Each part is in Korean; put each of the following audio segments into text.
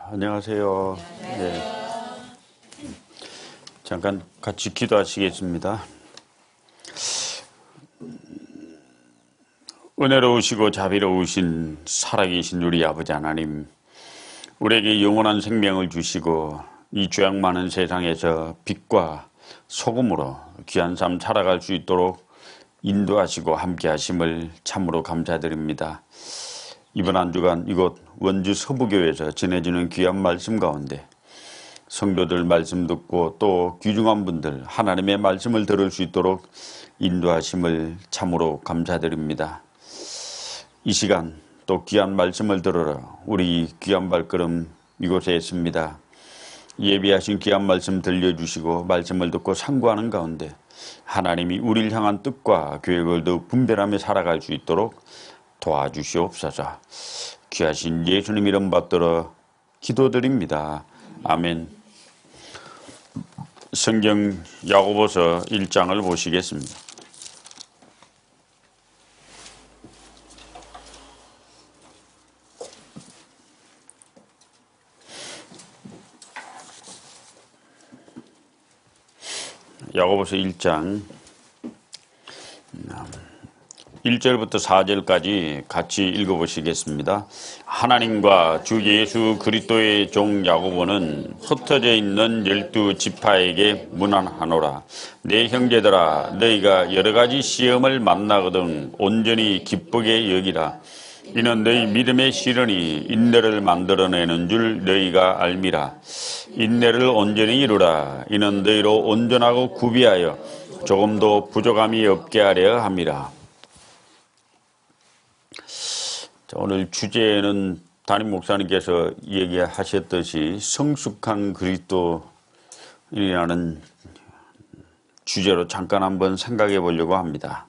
안녕하세요. 네. 잠깐 같이 기도하시겠습니다. 은혜로우시고 자비로우신 살아계신 우리 아버지 하나님, 우리에게 영원한 생명을 주시고 이 죄악 많은 세상에서 빛과 소금으로 귀한 삶 살아갈 수 있도록 인도하시고 함께 하심을 참으로 감사드립니다. 이번 한 주간 이곳 원주 서부교회에서 전해지는 귀한 말씀 가운데 성도들 말씀 듣고 또 귀중한 분들 하나님의 말씀을 들을 수 있도록 인도하심을 참으로 감사드립니다. 이 시간 또 귀한 말씀을 들으러 우리 귀한 발걸음 이곳에 있습니다. 예비하신 귀한 말씀 들려주시고 말씀을 듣고 상고하는 가운데 하나님이 우리를 향한 뜻과 계획을 더욱 분별하며 살아갈 수 있도록 도와주시옵소서. 귀하신 예수님 이름 받들어 기도드립니다. 아멘. 성경 야고보서 1장을 보시겠습니다. 야고보서 1장 1절부터 4절까지 같이 읽어보시겠습니다. 하나님과 주 예수 그리스도의 종 야고보는 흩어져 있는 12지파에게 문안하노라. 내 형제들아, 너희가 여러 가지 시험을 만나거든 온전히 기쁘게 여기라. 이는 너희 믿음의 시련이 인내를 만들어내는 줄 너희가 알미라. 인내를 온전히 이루라. 이는 너희로 온전하고 구비하여 조금도 부족함이 없게 하려 함이라. 오늘 주제는 담임 목사님께서 얘기하셨듯이 성숙한 그리스도인이라는 주제로 잠깐 한번 생각해 보려고 합니다.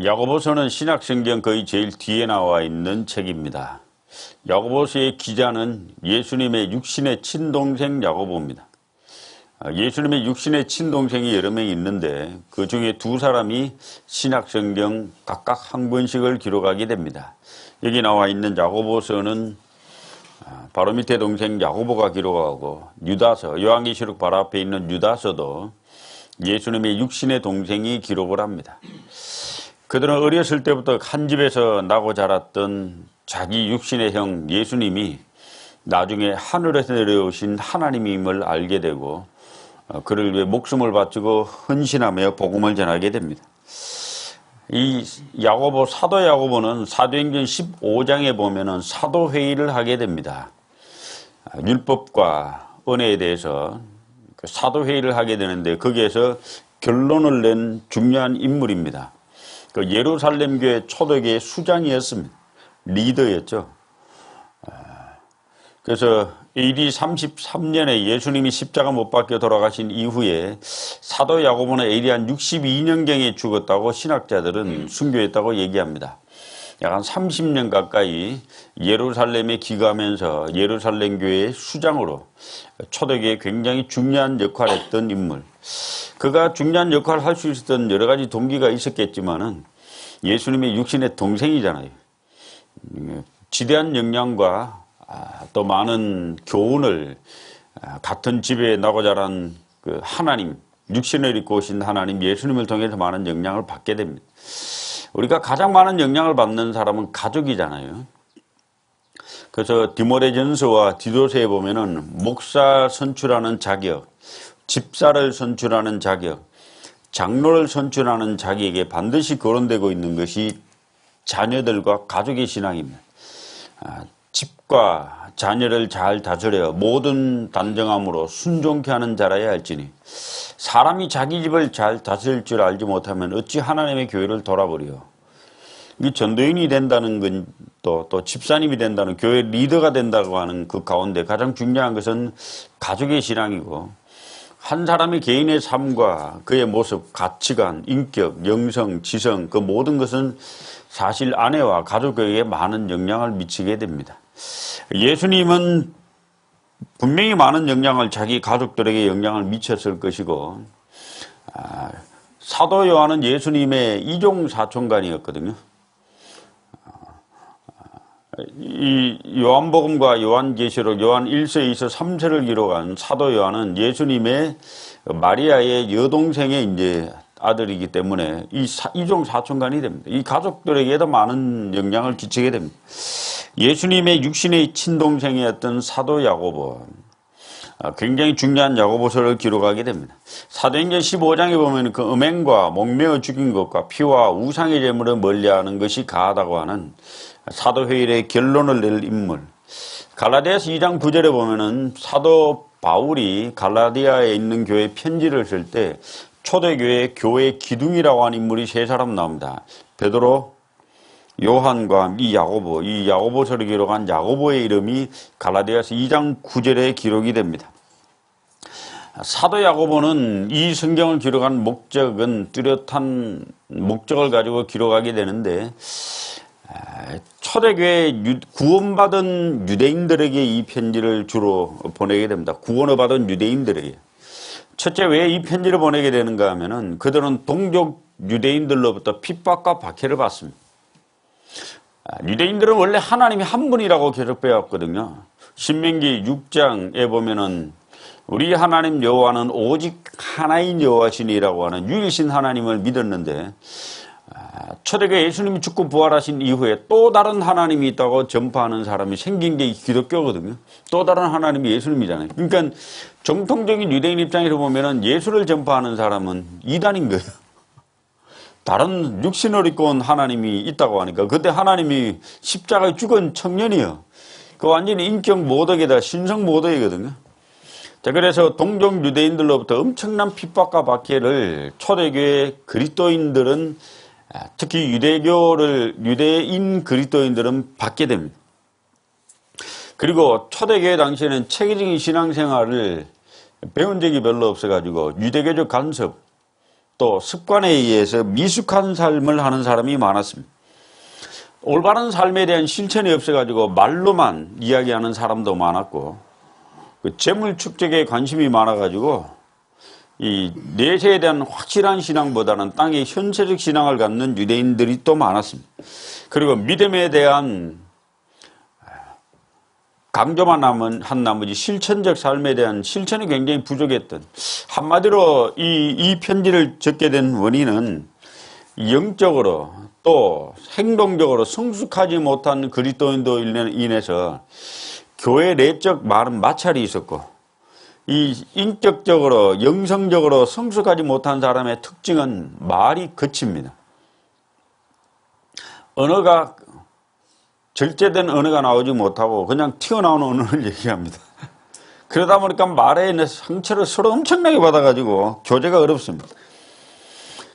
야고보서는 신약성경 거의 제일 뒤에 나와 있는 책입니다. 야고보서의 기자는 예수님의 육신의 친동생 야고보입니다. 예수님의 육신의 친동생이 여러 명 있는데 그 중에 두 사람이 신약성경 각각 한 권씩을 기록하게 됩니다. 여기 나와 있는 야고보서는 바로 밑에 동생 야고보가 기록하고 유다서, 요한계시록 바로 앞에 있는 유다서도 예수님의 육신의 동생이 기록을 합니다. 그들은 어렸을 때부터 한 집에서 나고 자랐던 자기 육신의 형 예수님이 나중에 하늘에서 내려오신 하나님임을 알게 되고 그를 위해 목숨을 바치고 헌신하며 복음을 전하게 됩니다. 이 야고보, 사도 야고보는 사도행전 15장에 보면은 사도회의를 하게 됩니다. 율법과 은혜에 대해서 사도회의를 하게 되는데 거기에서 결론을 낸 중요한 인물입니다. 그 예루살렘 교회 초대교회 수장이었습니다. 리더였죠. 그래서 AD 33년에 예수님이 십자가 못 박혀 돌아가신 이후에 사도 야고보는 AD 한 62년경에 죽었다고 신학자들은 순교했다고 얘기합니다. 약 한 30년 가까이 예루살렘에 기거하면서 예루살렘 교회의 수장으로 초대교회에 굉장히 중요한 역할을 했던 인물. 그가 중요한 역할을 할 수 있었던 여러 가지 동기가 있었겠지만은 예수님의 육신의 동생이잖아요. 지대한 역량과 또 많은 교훈을 같은 집에 나고 자란 그 하나님, 육신을 입고 오신 하나님 예수님을 통해서 많은 영향을 받게 됩니다. 우리가 가장 많은 영향을 받는 사람은 가족이잖아요. 그래서 디모데전서와 디도서에 보면은 목사 선출하는 자격, 집사를 선출하는 자격, 장로를 선출하는 자격에 반드시 거론되고 있는 것이 자녀들과 가족의 신앙입니다. 집과 자녀를 잘 다스려 모든 단정함으로 순종케 하는 자라야 할지니 사람이 자기 집을 잘 다스릴 줄 알지 못하면 어찌 하나님의 교회를 돌아버려. 이 전도인이 된다는 건 또 집사님이 된다는 교회 리더가 된다고 하는 그 가운데 가장 중요한 것은 가족의 신앙이고 한 사람의 개인의 삶과 그의 모습, 가치관, 인격, 영성, 지성 그 모든 것은 사실 아내와 가족에게 많은 영향을 미치게 됩니다. 예수님은 분명히 많은 영향을 자기 가족들에게 영향을 미쳤을 것이고 사도 요한은 예수님의 이종 사촌간이었거든요. 이 요한복음과 요한계시록, 요한 1서, 2서, 3서를 기록한 사도 요한은 예수님의 마리아의 여동생의 이제 아들이기 때문에 이종 사촌간이 됩니다. 이 가족들에게도 많은 영향을 끼치게 됩니다. 예수님의 육신의 친동생이었던 사도 야고보, 굉장히 중요한 야고보서를 기록하게 됩니다. 사도행전 15장에 보면 그 음행과 목매어 죽인 것과 피와 우상의 제물을 멀리하는 것이 가하다고 하는 사도회의의 결론을 낼 인물. 갈라디아서 2장 9절에 보면은 사도 바울이 갈라디아에 있는 교회에 편지를 쓸 때 초대교회 교회 기둥이라고 하는 인물이 세 사람 나옵니다. 베드로, 요한과 이 야고보서를 기록한 야고보의 이름이 갈라디아서 2장 9절에 기록이 됩니다. 사도 야고보는 이 성경을 기록한 목적은 뚜렷한 목적을 가지고 기록하게 되는데, 초대교회 구원받은 유대인들에게 이 편지를 주로 보내게 됩니다. 구원을 받은 유대인들에게. 첫째, 왜 이 편지를 보내게 되는가 하면은 그들은 동족 유대인들로부터 핍박과 박해를 받습니다. 유대인들은 원래 하나님이 한 분이라고 계속 배웠거든요. 신명기 6장에 보면은 우리 하나님 여호와는 오직 하나인 여호와시니라고 하는 유일신 하나님을 믿었는데, 초대교회 예수님이 죽고 부활하신 이후에 또 다른 하나님이 있다고 전파하는 사람이 생긴 게 기독교거든요. 또 다른 하나님이 예수님이잖아요. 그러니까 정통적인 유대인 입장에서 보면은 예수를 전파하는 사람은 이단인 거예요. 다른 육신을 입고 온 하나님이 있다고 하니까, 그때 하나님이 십자가에 죽은 청년이요. 그 완전히 인격 모독이다, 신성 모독이거든요. 자, 그래서 동족 유대인들로부터 엄청난 핍박과 박해를 초대교회 그리스도인들은, 특히 유대인 그리스도인들은 받게 됩니다. 그리고 초대교회 당시에는 체계적인 신앙생활을 배운 적이 별로 없어가지고 유대교적 간섭, 또 습관에 의해서 미숙한 삶을 하는 사람이 많았습니다. 올바른 삶에 대한 실천이 없어가지고 말로만 이야기하는 사람도 많았고, 재물 축적에 관심이 많아가지고 이 내세에 대한 확실한 신앙보다는 땅의 현세적 신앙을 갖는 유대인들이 또 많았습니다. 그리고 믿음에 대한 강조만 한 나머지 실천적 삶에 대한 실천이 굉장히 부족했던, 한마디로 이 편지를 적게 된 원인은 영적으로 또 행동적으로 성숙하지 못한 그리스도인도 인해서 교회 내적 많은 마찰이 있었고, 이 인격적으로 영성적으로 성숙하지 못한 사람의 특징은 말이 거칩니다. 언어가 절제된 언어가 나오지 못하고 그냥 튀어나오는 언어를 얘기합니다. 그러다 보니까 말에 있는 상처를 서로 엄청나게 받아가지고 교제가 어렵습니다.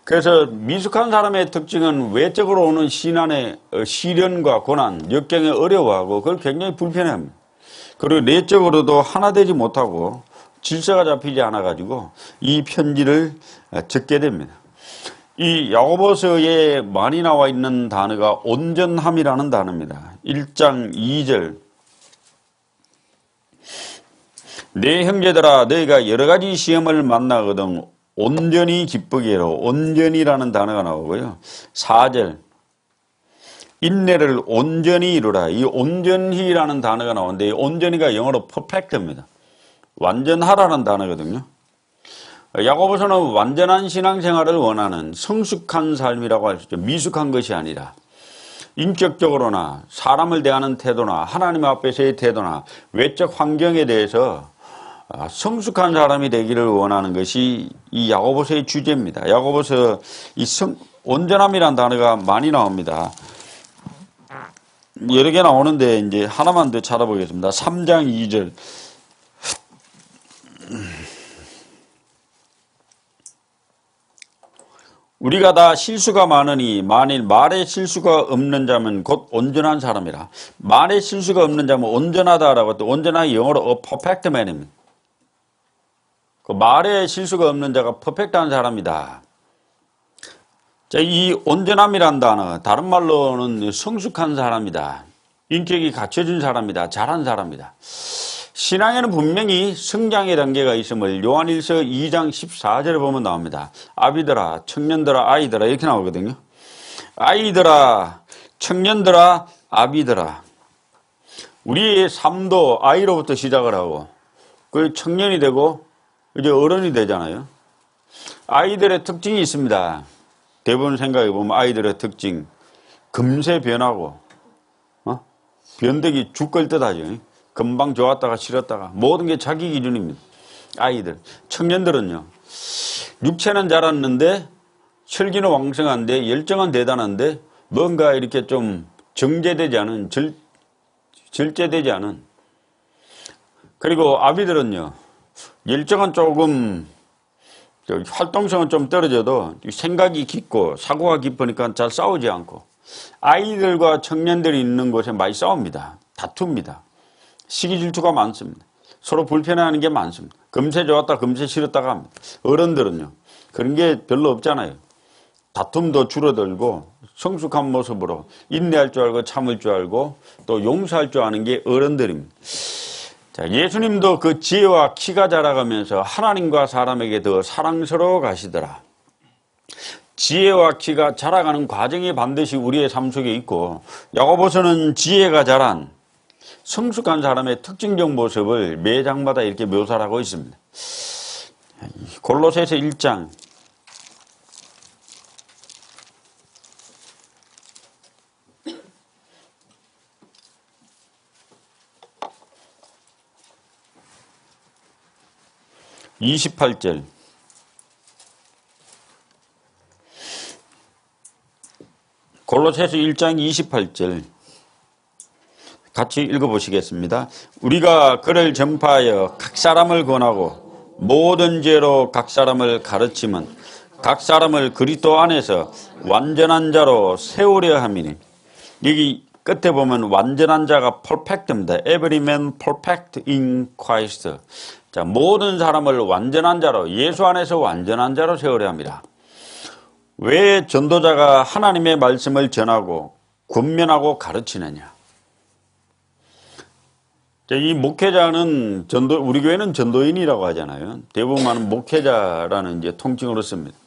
그래서 미숙한 사람의 특징은 외적으로 오는 신앙의 시련과 고난, 역경에 어려워하고 그걸 굉장히 불편해합니다. 그리고 내적으로도 하나 되지 못하고 질서가 잡히지 않아가지고 이 편지를 적게 됩니다. 이 야고보서에 많이 나와 있는 단어가 온전함이라는 단어입니다. 1장 2절. 내 형제들아, 너희가 여러 가지 시험을 만나거든 온전히 기쁘게 해라. 온전이라는 단어가 나오고요. 4절. 인내를 온전히 이루라. 이 온전히라는 단어가 나오는데, 이 온전히가 영어로 perfect입니다. 완전하라는 단어거든요. 야고보서는 완전한 신앙생활을 원하는 성숙한 삶이라고 할 수 있죠. 미숙한 것이 아니라 인격적으로나 사람을 대하는 태도나 하나님 앞에서의 태도나 외적 환경에 대해서 성숙한 사람이 되기를 원하는 것이 이 야고보서의 주제입니다. 야고보서 이 온전함이라는 단어가 많이 나옵니다. 여러 개 나오는데 이제 하나만 더 찾아보겠습니다. 3장 2절. 우리가 다 실수가 많으니 만일 말에 실수가 없는 자면 곧 온전한 사람이라. 말에 실수가 없는 자면 온전하다라고 했더니 온전하게 영어로 perfect man입니다. 그 말에 실수가 없는 자가 퍼펙트한 사람이다. 자, 이 온전함이란 단어, 다른 말로는 성숙한 사람이다. 인격이 갖춰진 사람이다. 잘한 사람이다. 신앙에는 분명히 성장의 단계가 있음을 요한일서 2장 14절에 보면 나옵니다. 아비들아, 청년들아, 아이들아 이렇게 나오거든요. 아이들아, 청년들아, 아비들아. 우리의 삶도 아이로부터 시작을 하고 그 청년이 되고 이제 어른이 되잖아요. 아이들의 특징이 있습니다. 대부분 생각해 보면 아이들의 특징 금세 변하고 변덕이 죽을 듯하죠. 금방 좋았다가 싫었다가 모든 게 자기 기준입니다. 아이들. 청년들은요. 육체는 자랐는데 혈기는 왕성한데 열정은 대단한데 뭔가 이렇게 좀 정제되지 않은 절제되지 않은 그리고 아비들은요. 열정은 조금 활동성은 좀 떨어져도 생각이 깊고 사고가 깊으니까 잘 싸우지 않고 아이들과 청년들이 있는 곳에 많이 싸웁니다. 다툽니다. 시기 질투가 많습니다. 서로 불편해하는 게 많습니다. 금세 좋았다 금세 싫었다가 합니다. 어른들은요. 그런 게 별로 없잖아요. 다툼도 줄어들고 성숙한 모습으로 인내할 줄 알고 참을 줄 알고 또 용서할 줄 아는 게 어른들입니다. 자, 예수님도 그 지혜와 키가 자라가면서 하나님과 사람에게 더 사랑스러워 가시더라. 지혜와 키가 자라가는 과정이 반드시 우리의 삶 속에 있고 야고보서는 지혜가 자란 성숙한 사람의 특징적 모습을 매 장마다 이렇게 묘사를 하고 있습니다. 골로새서 1장 28절 골로새서 1장 28절 같이 읽어보시겠습니다. 우리가 그를 전파하여 각 사람을 권하고 모든 죄로 각 사람을 가르치면 각 사람을 그리스도 안에서 완전한 자로 세우려 함이니. 여기 끝에 보면 완전한 자가 perfect입니다. Every man perfect in Christ. 자, 모든 사람을 완전한 자로 예수 안에서 완전한 자로 세우려 합니다. 왜 전도자가 하나님의 말씀을 전하고 권면하고 가르치느냐? 이 목회자는 우리 교회는 전도인이라고 하잖아요. 대부분 많은 목회자라는 이제 통칭으로 씁니다.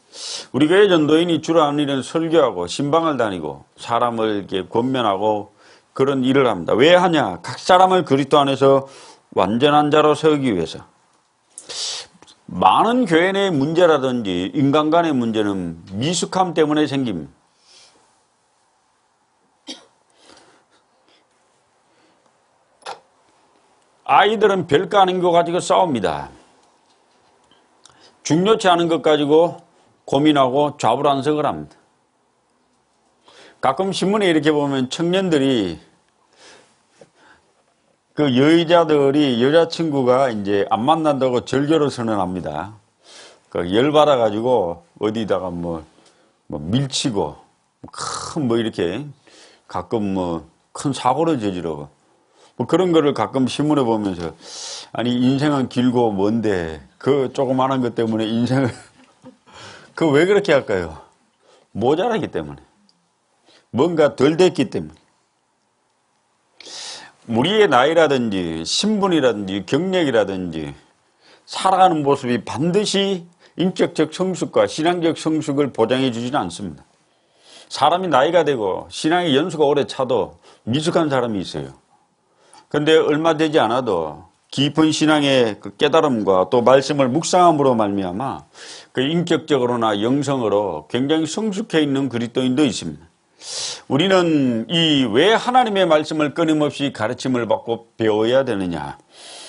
우리 교회 전도인이 주로 하는 일은 설교하고 신방을 다니고 사람을 이렇게 권면하고 그런 일을 합니다. 왜 하냐? 각 사람을 그리스도 안에서 완전한 자로 세우기 위해서. 많은 교회 내 문제라든지 인간 간의 문제는 미숙함 때문에 생깁니다. 아이들은 별거 아닌 거 가지고 싸웁니다. 중요치 않은 것 가지고 고민하고 좌불안석을 합니다. 가끔 신문에 이렇게 보면 청년들이 그 여자들이 여자친구가 이제 안 만난다고 절교를 선언합니다. 그 열받아가지고 어디다가 뭐 밀치고 큰 이렇게 가끔 큰 사고를 저지르고 그런 거를 가끔 신문에 보면서 아니 인생은 길고 먼데 그 조그마한 것 때문에 인생을 그 왜 그렇게 할까요? 모자라기 때문에 뭔가 덜 됐기 때문에 우리의 나이라든지 신분이라든지 경력이라든지 살아가는 모습이 반드시 인격적 성숙과 신앙적 성숙을 보장해 주지는 않습니다. 사람이 나이가 되고 신앙의 연수가 오래 차도 미숙한 사람이 있어요. 그런데 얼마 되지 않아도 깊은 신앙의 그 깨달음과 또 말씀을 묵상함으로 말미암아 그 인격적으로나 영성으로 굉장히 성숙해 있는 그리스도인도 있습니다. 우리는 이 왜 하나님의 말씀을 끊임없이 가르침을 받고 배워야 되느냐?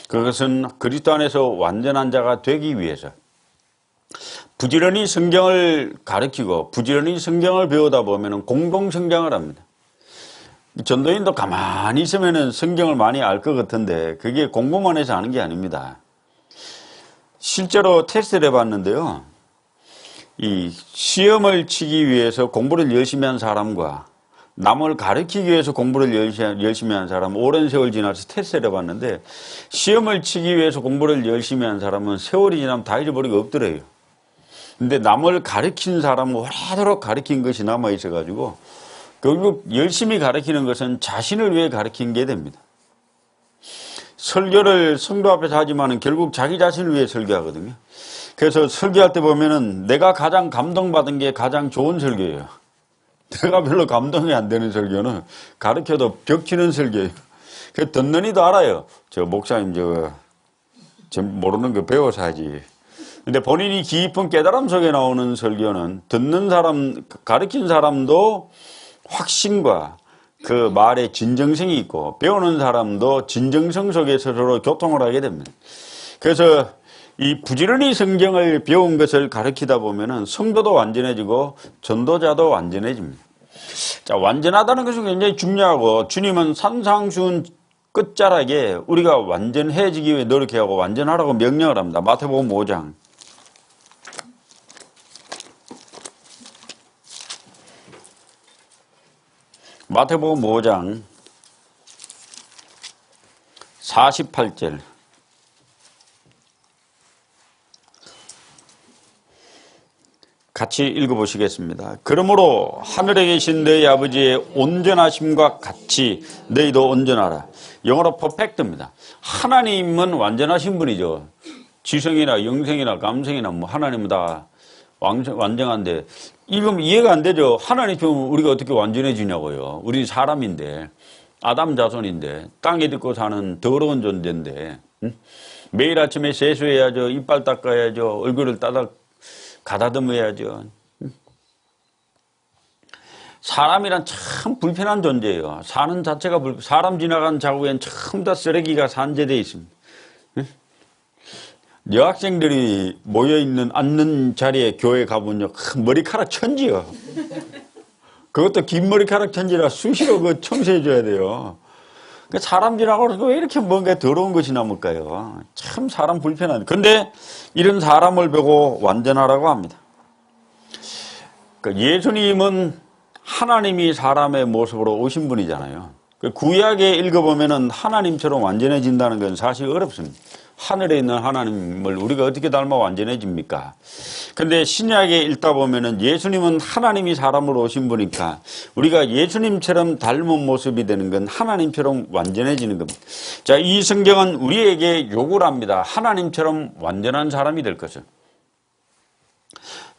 그것은 그리스도 안에서 완전한 자가 되기 위해서 부지런히 성경을 가르치고 부지런히 성경을 배우다 보면 공동 성장을 합니다. 전도인도 가만히 있으면 성경을 많이 알 것 같은데 그게 공부만 해서 아는 게 아닙니다. 실제로 테스트를 해봤는데요. 이 시험을 치기 위해서 공부를 열심히 한 사람과 남을 가르치기 위해서 공부를 열심히 한 사람 오랜 세월 지나서 테스트를 해봤는데 시험을 치기 위해서 공부를 열심히 한 사람은 세월이 지나면 다 잊어버리고 없더래요. 근데 남을 가르친 사람은 오래도록 가르친 것이 남아있어가지고 결국 열심히 가르치는 것은 자신을 위해 가르친 게 됩니다. 설교를 성도 앞에서 하지만은 결국 자기 자신을 위해 설교하거든요. 그래서 설교할 때 보면은 내가 가장 감동받은 게 가장 좋은 설교예요. 내가 별로 감동이 안 되는 설교는 가르쳐도 벽치는 설교예요. 그 듣는 이도 알아요. 저 목사님 저 모르는 거 배워서 하지. 근데 본인이 깊은 깨달음 속에 나오는 설교는 듣는 사람, 가르친 사람도 확신과 그 말에 진정성이 있고 배우는 사람도 진정성 속에서 서로 교통을 하게 됩니다. 그래서 이 부지런히 성경을 배운 것을 가르치다 보면은 성도도 완전해지고 전도자도 완전해집니다. 자, 완전하다는 것은 굉장히 중요하고 주님은 산상수훈 끝자락에 우리가 완전해지기 위해 노력해야 하고 완전하라고 명령을 합니다. 마태복음 5장. 마태복음 5장 48절. 같이 읽어보시겠습니다. 그러므로 하늘에 계신 너희 아버지의 온전하심과 같이 너희도 온전하라. 영어로 퍼펙트입니다. 하나님은 완전하신 분이죠. 지성이나 영성이나 감성이나 뭐 하나님은 다 완전한데 이건 이해가 안 되죠. 하나님 보면 우리가 어떻게 완전해지냐고요. 우리 사람인데 아담 자손인데 땅에 듣고 사는 더러운 존재인데 매일 아침에 세수해야죠. 이빨 닦아야죠. 얼굴을 가다듬어야죠. 사람이란 참 불편한 존재예요. 사는 자체가 사람 지나간 자국엔 전부 다 쓰레기가 산재되어 있습니다. 여학생들이 모여있는 앉는 자리에 교회 가보면 머리카락 천지요. 그것도 긴 머리카락 천지라 수시로 그 청소해줘야 돼요. 사람 지나가고 왜 이렇게 뭔가 더러운 것이 남을까요? 참 사람 불편한. 근데 이런 사람을 보고 완전하라고 합니다. 예수님은 하나님이 사람의 모습으로 오신 분이잖아요. 구약에 읽어보면은 하나님처럼 완전해진다는 건 사실 어렵습니다. 하늘에 있는 하나님을 우리가 어떻게 닮아 완전해집니까? 근데 신약에 읽다 보면은 예수님은 하나님이 사람으로 오신 분이니까 우리가 예수님처럼 닮은 모습이 되는 건 하나님처럼 완전해지는 겁니다. 자, 이 성경은 우리에게 요구를 합니다. 하나님처럼 완전한 사람이 될 것을.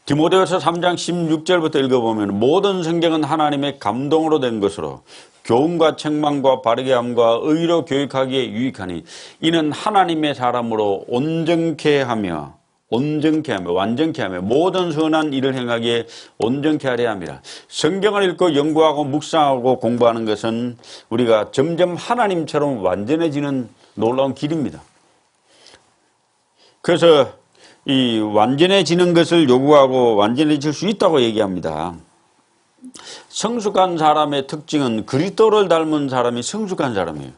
디모데후서 3장 16절부터 읽어보면 모든 성경은 하나님의 감동으로 된 것으로 교훈과 책망과 바르게 함과 의로 교육하기에 유익하니 이는 하나님의 사람으로 온전케 하며 완전케 하며 모든 선한 일을 행하기에 온전케 하려 함이라. 성경을 읽고 연구하고 묵상하고 공부하는 것은 우리가 점점 하나님처럼 완전해지는 놀라운 길입니다. 그래서 이 완전해지는 것을 요구하고 완전해질 수 있다고 얘기합니다. 성숙한 사람의 특징은 그리스도를 닮은 사람이 성숙한 사람이에요.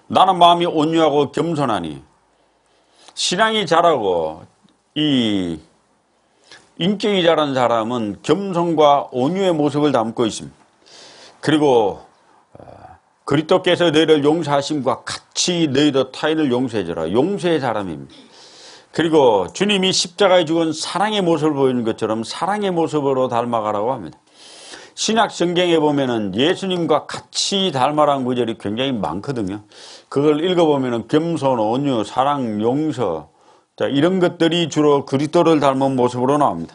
나는 마음이 온유하고 겸손하니 신앙이 자라고 이 인격이 자란 사람은 겸손과 온유의 모습을 담고 있습니다. 그리고 그리스도께서 너희를 용서하심과 같이 너희도 타인을 용서해줘라. 용서의 사람입니다. 그리고 주님이 십자가에 죽은 사랑의 모습을 보이는 것처럼 사랑의 모습으로 닮아가라고 합니다. 신약 성경에 보면은 예수님과 같이 닮아라는 구절이 굉장히 많거든요. 그걸 읽어보면은 겸손, 온유, 사랑, 용서, 자, 이런 것들이 주로 그리스도를 닮은 모습으로 나옵니다.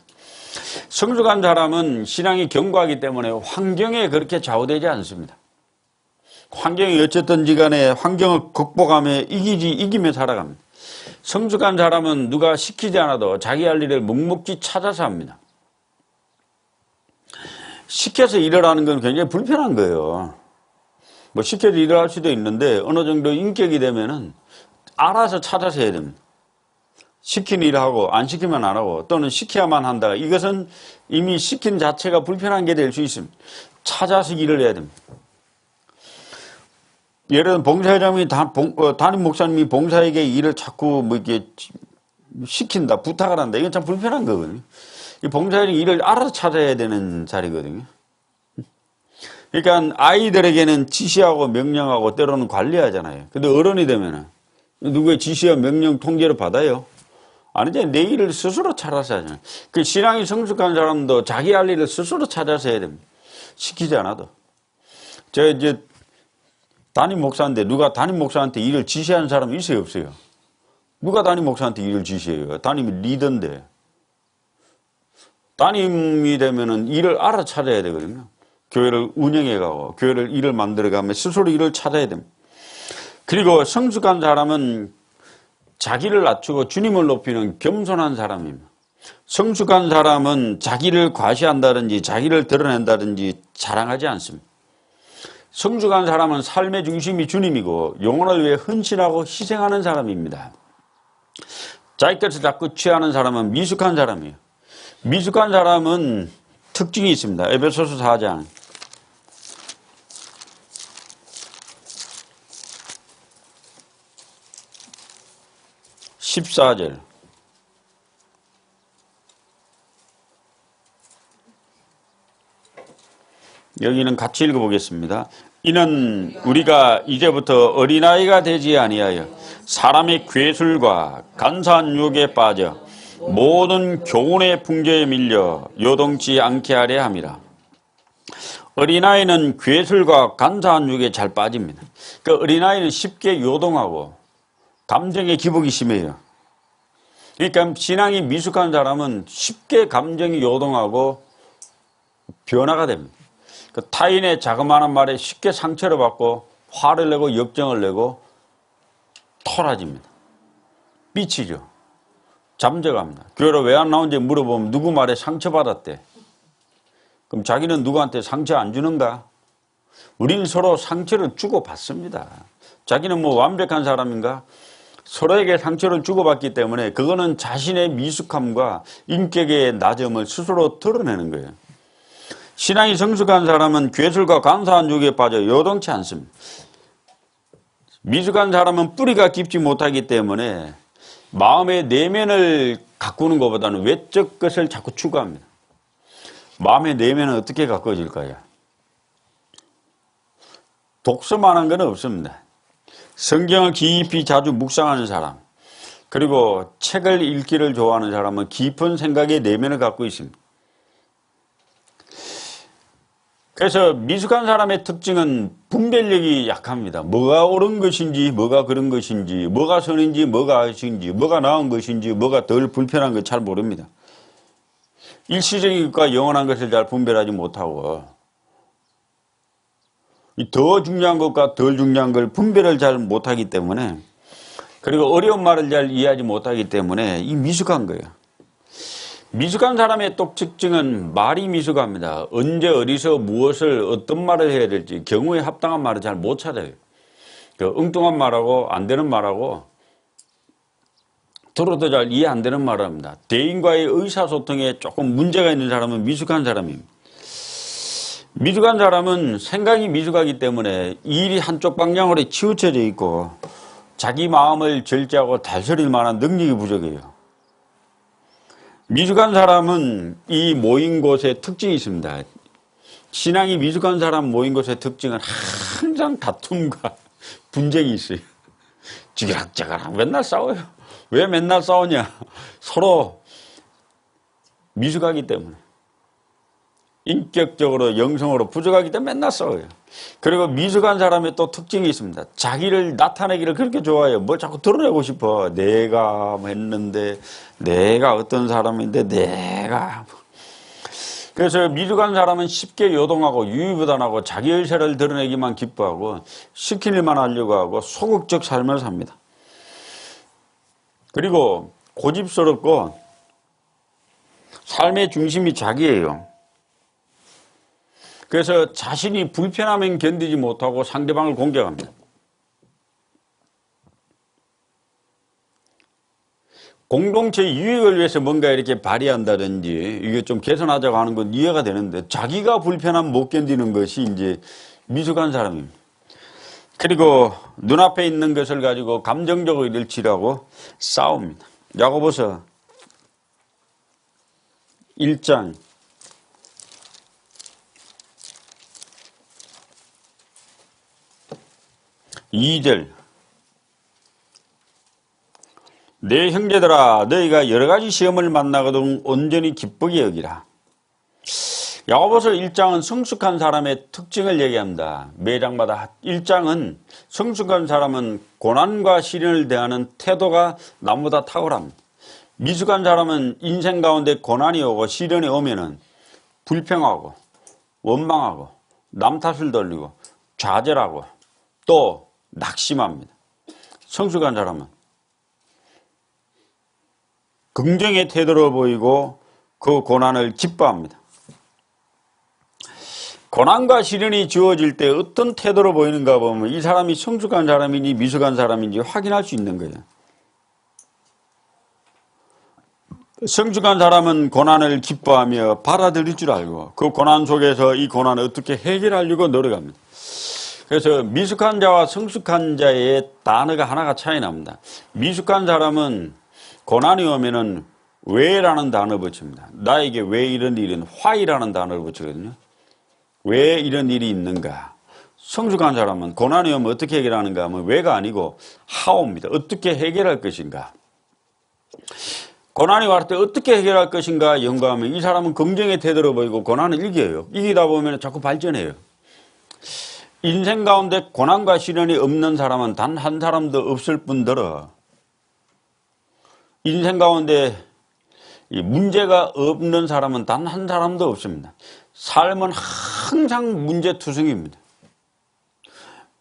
성숙한 사람은 신앙이 견고하기 때문에 환경에 그렇게 좌우되지 않습니다. 환경이 어쨌든지 간에 환경을 극복하며 이기며 살아갑니다. 성숙한 사람은 누가 시키지 않아도 자기 할 일을 묵묵히 찾아서 합니다. 시켜서 일을 하는 건 굉장히 불편한 거예요. 뭐 시켜서 일을 할 수도 있는데 어느 정도 인격이 되면은 알아서 찾아서 해야 됩니다. 시킨 일을 하고 안 시키면 안 하고 또는 시켜야만 한다. 이것은 이미 시킨 자체가 불편한 게 될 수 있습니다. 찾아서 일을 해야 됩니다. 예를 들면 봉사회장이 담임 목사님이 봉사에게 일을 자꾸 뭐 이렇게 시킨다, 부탁을 한다. 이건 참 불편한 거거든요. 이 봉사회장이 일을 알아서 찾아야 되는 자리거든요. 그러니까 아이들에게는 지시하고 명령하고 때로는 관리하잖아요. 근데 어른이 되면은 누구의 지시와 명령 통제를 받아요? 아니죠. 내 일을 스스로 찾아서 하잖아요. 그 신앙이 성숙한 사람도 자기 할 일을 스스로 찾아서 해야 됩니다. 시키지 않아도. 제가 이제 담임 목사인데 누가 담임 목사한테 일을 지시하는 사람이 있어요, 없어요? 누가 담임 목사한테 일을 지시해요? 담임이 리더인데. 담임이 되면은 일을 알아 찾아야 되거든요. 교회를 운영해 가고 교회를 일을 만들어 가면 스스로 일을 찾아야 됩니다. 그리고 성숙한 사람은 자기를 낮추고 주님을 높이는 겸손한 사람입니다. 성숙한 사람은 자기를 과시한다든지 자기를 드러낸다든지 자랑하지 않습니다. 성숙한 사람은 삶의 중심이 주님이고 영혼을 위해 헌신하고 희생하는 사람입니다. 자기 것을 자꾸 취하는 사람은 미숙한 사람이에요. 미숙한 사람은 특징이 있습니다. 에베소서 4장 14절. 여기는 같이 읽어보겠습니다. 이는 우리가 이제부터 어린아이가 되지 아니하여 사람의 괴술과 간사한 유혹에 빠져 모든 교훈의 풍조에 밀려 요동치 않게 하려 함이라. 어린아이는 괴술과 간사한 유혹에 잘 빠집니다. 그 어린아이는 쉽게 요동하고 감정의 기복이 심해요. 그러니까 신앙이 미숙한 사람은 쉽게 감정이 요동하고 변화가 됩니다. 그 타인의 자그마한 말에 쉽게 상처를 받고 화를 내고 역정을 내고 토라집니다. 삐치죠. 잠적합니다. 교회로 왜 안 나온지 물어보면 누구 말에 상처받았대. 그럼 자기는 누구한테 상처 안 주는가? 우리는 서로 상처를 주고받습니다. 자기는 뭐 완벽한 사람인가? 서로에게 상처를 주고받기 때문에 그거는 자신의 미숙함과 인격의 낮음을 스스로 드러내는 거예요. 신앙이 성숙한 사람은 괴술과 간사한 유혹에 빠져 요동치 않습니다. 미숙한 사람은 뿌리가 깊지 못하기 때문에 마음의 내면을 가꾸는 것보다는 외적 것을 자꾸 추구합니다. 마음의 내면은 어떻게 가꿔질까요? 독서만 한 건 없습니다. 성경을 깊이 자주 묵상하는 사람, 그리고 책을 읽기를 좋아하는 사람은 깊은 생각의 내면을 갖고 있습니다. 그래서 미숙한 사람의 특징은 분별력이 약합니다. 뭐가 옳은 것인지, 뭐가 그런 것인지, 뭐가 선인지, 뭐가 악인지, 뭐가 나은 것인지, 뭐가 덜 불편한 걸 잘 모릅니다. 일시적인 것과 영원한 것을 잘 분별하지 못하고 더 중요한 것과 덜 중요한 걸 분별을 잘 못하기 때문에, 그리고 어려운 말을 잘 이해하지 못하기 때문에 이 미숙한 거예요. 미숙한 사람의 또 특징은 말이 미숙합니다. 언제 어디서 무엇을 어떤 말을 해야 될지 경우에 합당한 말을 잘 못 찾아요. 그 엉뚱한 말하고 안 되는 말하고 들어도 잘 이해 안 되는 말을 합니다. 대인과의 의사소통에 조금 문제가 있는 사람은 미숙한 사람입니다. 미숙한 사람은 생각이 미숙하기 때문에 일이 한쪽 방향으로 치우쳐져 있고 자기 마음을 절제하고 다스릴 만한 능력이 부족해요. 미숙한 사람은 이 모인 곳에 특징이 있습니다. 신앙이 미숙한 사람 모인 곳의 특징은 항상 다툼과 분쟁이 있어요. 지각지각 맨날 싸워요. 왜 맨날 싸우냐? 서로 미숙하기 때문에. 인격적으로 영성으로 부족하기 때문에 맨날 싸워요. 그리고 미숙한 사람의 또 특징이 있습니다. 자기를 나타내기를 그렇게 좋아해요. 뭘 자꾸 드러내고 싶어. 내가 뭐 했는데, 내가 어떤 사람인데, 내가. 그래서 미숙한 사람은 쉽게 요동하고 유유부단하고 자기 의사를 드러내기만 기뻐하고 시킬 일만 하려고 하고 소극적 삶을 삽니다. 그리고 고집스럽고 삶의 중심이 자기예요. 그래서 자신이 불편하면 견디지 못하고 상대방을 공격합니다. 공동체 유익을 위해서 뭔가 이렇게 발휘한다든지 이게 좀 개선하자고 하는 건 이해가 되는데 자기가 불편하면 못 견디는 것이 이제 미숙한 사람입니다. 그리고 눈앞에 있는 것을 가지고 감정적으로 일치하고 싸웁니다. 야고보서 1장 2절. 내 형제들아 너희가 여러 가지 시험을 만나거든 온전히 기쁘게 여기라. 야고보서 1장은 성숙한 사람의 특징을 얘기합니다. 매장마다 1장은 성숙한 사람은 고난과 시련을 대하는 태도가 나보다 탁월합니다. 미숙한 사람은 인생 가운데 고난이 오고 시련이 오면은 불평하고 원망하고 남 탓을 돌리고 좌절하고 또 낙심합니다. 성숙한 사람은 긍정의 태도로 보이고 그 고난을 기뻐합니다. 고난과 시련이 주어질 때 어떤 태도로 보이는가 보면 이 사람이 성숙한 사람인지 미숙한 사람인지 확인할 수 있는 거예요. 성숙한 사람은 고난을 기뻐하며 받아들일 줄 알고 그 고난 속에서 이 고난을 어떻게 해결하려고 노력합니다. 그래서 미숙한 자와 성숙한 자의 단어가 하나가 차이 납니다. 미숙한 사람은 고난이 오면은 왜라는 단어 붙입니다. 나에게 왜 이런 일은 why라는 단어를 붙이거든요. 왜 이런 일이 있는가. 성숙한 사람은 고난이 오면 어떻게 해결하는가 하면 왜가 아니고 how입니다. 어떻게 해결할 것인가. 고난이 왔을 때 어떻게 해결할 것인가 연구하면 이 사람은 긍정의 태도로 보이고 고난을 이겨요. 이기다 보면 자꾸 발전해요. 인생 가운데 고난과 시련이 없는 사람은 단 한 사람도 없을 뿐더러 인생 가운데 문제가 없는 사람은 단 한 사람도 없습니다. 삶은 항상 문제투성입니다.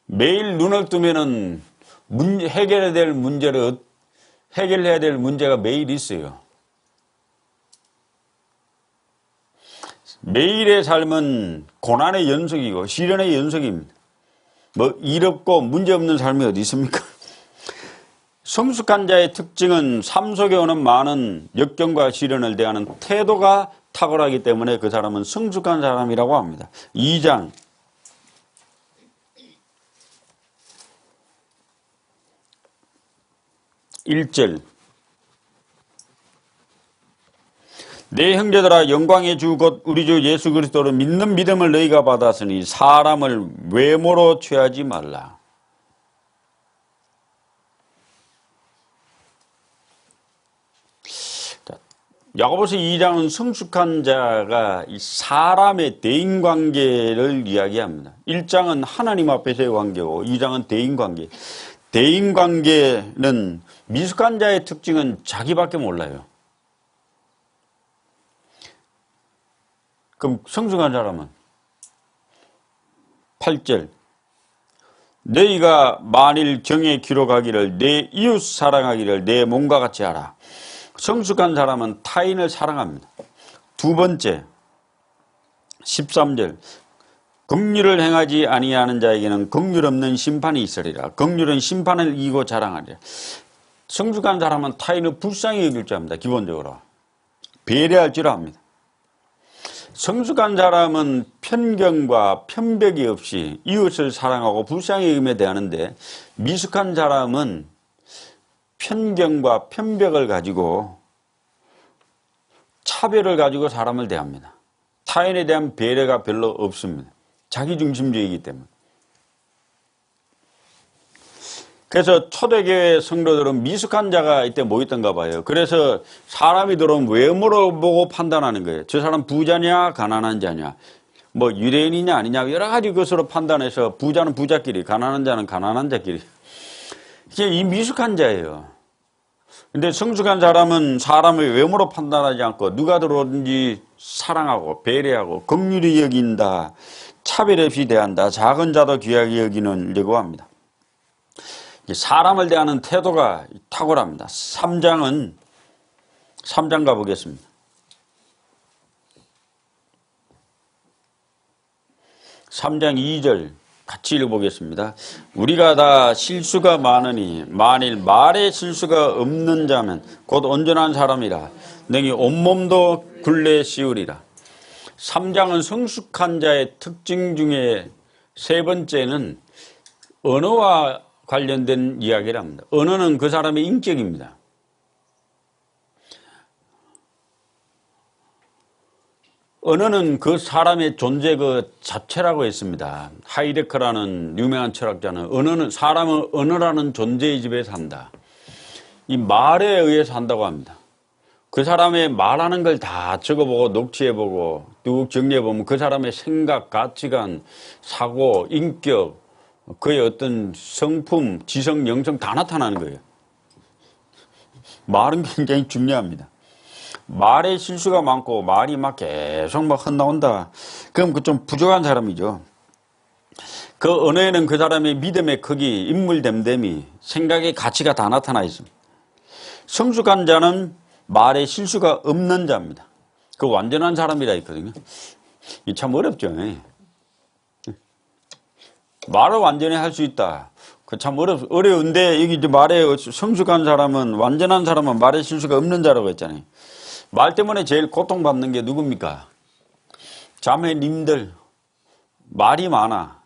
매일 눈을 뜨면은 해결해야 될 문제가 매일 있어요. 매일의 삶은 고난의 연속이고 시련의 연속입니다. 뭐 일 없고 문제 없는 삶이 어디 있습니까? 성숙한 자의 특징은 삶 속에 오는 많은 역경과 시련을 대하는 태도가 탁월하기 때문에 그 사람은 성숙한 사람이라고 합니다. 2장 1절 내 형제들아 영광의 주 곧 우리 주 예수 그리스도를 믿는 믿음을 너희가 받았으니 사람을 외모로 취하지 말라. 야고보서 2장은 성숙한 자가 이 사람의 대인관계를 이야기합니다. 1장은 하나님 앞에서의 관계고 2장은 대인관계. 대인관계는 미숙한 자의 특징은 자기밖에 몰라요. 그럼 성숙한 사람은 8절 너희가 만일 정에 기록하기를 내 이웃 사랑하기를 내 몸과 같이 하라. 성숙한 사람은 타인을 사랑합니다. 두 번째 13절 긍휼을 행하지 아니하는 자에게는 긍휼 없는 심판이 있으리라. 긍휼은 심판을 이기고 자랑하리라. 성숙한 사람은 타인을 불쌍히 여길 줄 압니다. 기본적으로 배려할 줄 압니다. 성숙한 사람은 편견과 편벽이 없이 이웃을 사랑하고 불쌍히 여기며 대하는데 미숙한 사람은 편견과 편벽을 가지고 차별을 가지고 사람을 대합니다. 타인에 대한 배려가 별로 없습니다. 자기중심주의이기 때문에. 그래서 초대교회 성도들은 미숙한 자가 이때 모였던가 봐요. 그래서 사람이 들어오면 외모로 보고 판단하는 거예요. 저 사람 부자냐 가난한 자냐 뭐 유대인이냐 아니냐 여러 가지 것으로 판단해서 부자는 부자끼리 가난한 자는 가난한 자끼리 이게 이 미숙한 자예요. 근데 성숙한 사람은 사람을 외모로 판단하지 않고 누가 들어오든지 사랑하고 배려하고 긍휼히 여긴다. 차별 없이 대한다. 작은 자도 귀하게 여기려고 합니다. 사람을 대하는 태도가 탁월합니다. 3장 가보겠습니다. 3장 2절 같이 읽어보겠습니다. 우리가 다 실수가 많으니 만일 말에 실수가 없는 자면 곧 온전한 사람이라 능히 온몸도 굴레 씌우리라. 3장은 성숙한 자의 특징 중에 세 번째는 언어와 관련된 이야기를 합니다. 언어는 그 사람의 인격입니다. 언어는 그 사람의 존재 그 자체라고 했습니다. 하이데커라는 유명한 철학자는 사람은 언어라는 존재의 집에 산다. 이 말에 의해서 한다고 합니다. 그 사람의 말하는 걸 다 적어보고 녹취해보고 쭉 정리해보면 그 사람의 생각, 가치관, 사고, 인격, 그의 어떤 성품, 지성, 영성 다 나타나는 거예요. 말은 굉장히 중요합니다. 말에 실수가 많고 말이 막 계속 막 헛나온다. 그럼 그 좀 부족한 사람이죠. 그 언어에는 그 사람의 믿음의 크기, 인물 됨됨이, 생각의 가치가 다 나타나 있습니다. 성숙한 자는 말에 실수가 없는 자입니다. 그 완전한 사람이라 있거든요. 이 참 어렵죠. 말을 완전히 할 수 있다. 그 참 어려운데, 여기 이제 말에 성숙한 사람은, 완전한 사람은 말에 실수가 없는 자라고 했잖아요. 말 때문에 제일 고통받는 게 누굽니까? 자매님들, 말이 많아.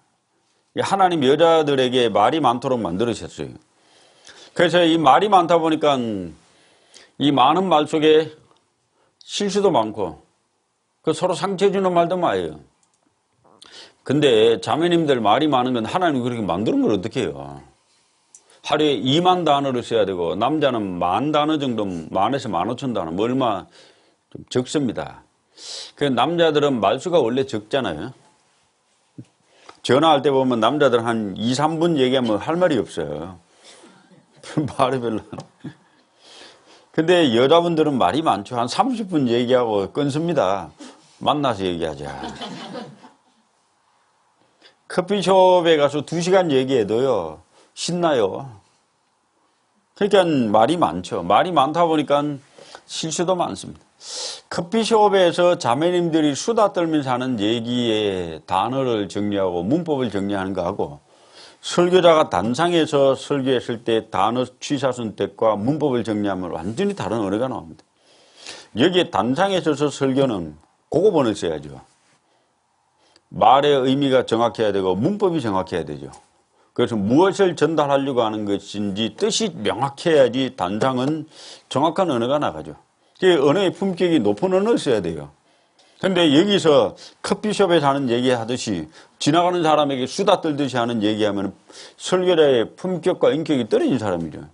하나님 여자들에게 말이 많도록 만들으셨어요. 그래서 이 말이 많다 보니까 이 많은 말 속에 실수도 많고, 그 서로 상처주는 말도 많아요. 근데 자매님들 말이 많은 건 하나님이 그렇게 만드는 걸 어떻게 해요? 하루에 2만 단어를 써야 되고, 남자는 10,000단어 정도, 10,000에서 15,000단어, 뭐 얼마 좀 적습니다. 그 남자들은 말수가 원래 적잖아요. 전화할 때 보면 남자들 한 2, 3분 얘기하면 할 말이 없어요. 말이 별로. 근데 여자분들은 말이 많죠. 한 30분 얘기하고 끊습니다. 만나서 얘기하자. 커피숍에 가서 2시간 얘기해도요, 신나요. 그러니까 말이 많죠. 말이 많다 보니까 실수도 많습니다. 커피숍에서 자매님들이 수다 떨면서 하는 얘기에 단어를 정리하고 문법을 정리하는 거하고, 설교자가 단상에서 설교했을 때 단어 취사 선택과 문법을 정리하면 완전히 다른 언어가 나옵니다. 여기에 단상에 서서 설교는 고급언을 써야죠. 말의 의미가 정확해야 되고 문법이 정확해야 되죠. 그래서 무엇을 전달하려고 하는 것인지 뜻이 명확해야지 단상은 정확한 언어가 나가죠. 언어의 품격이 높은 언어를 써야 돼요. 근데 여기서 커피숍에서 하는 얘기 하듯이 지나가는 사람에게 수다 떨듯이 하는 얘기하면 설교자의 품격과 인격이 떨어진 사람이죠.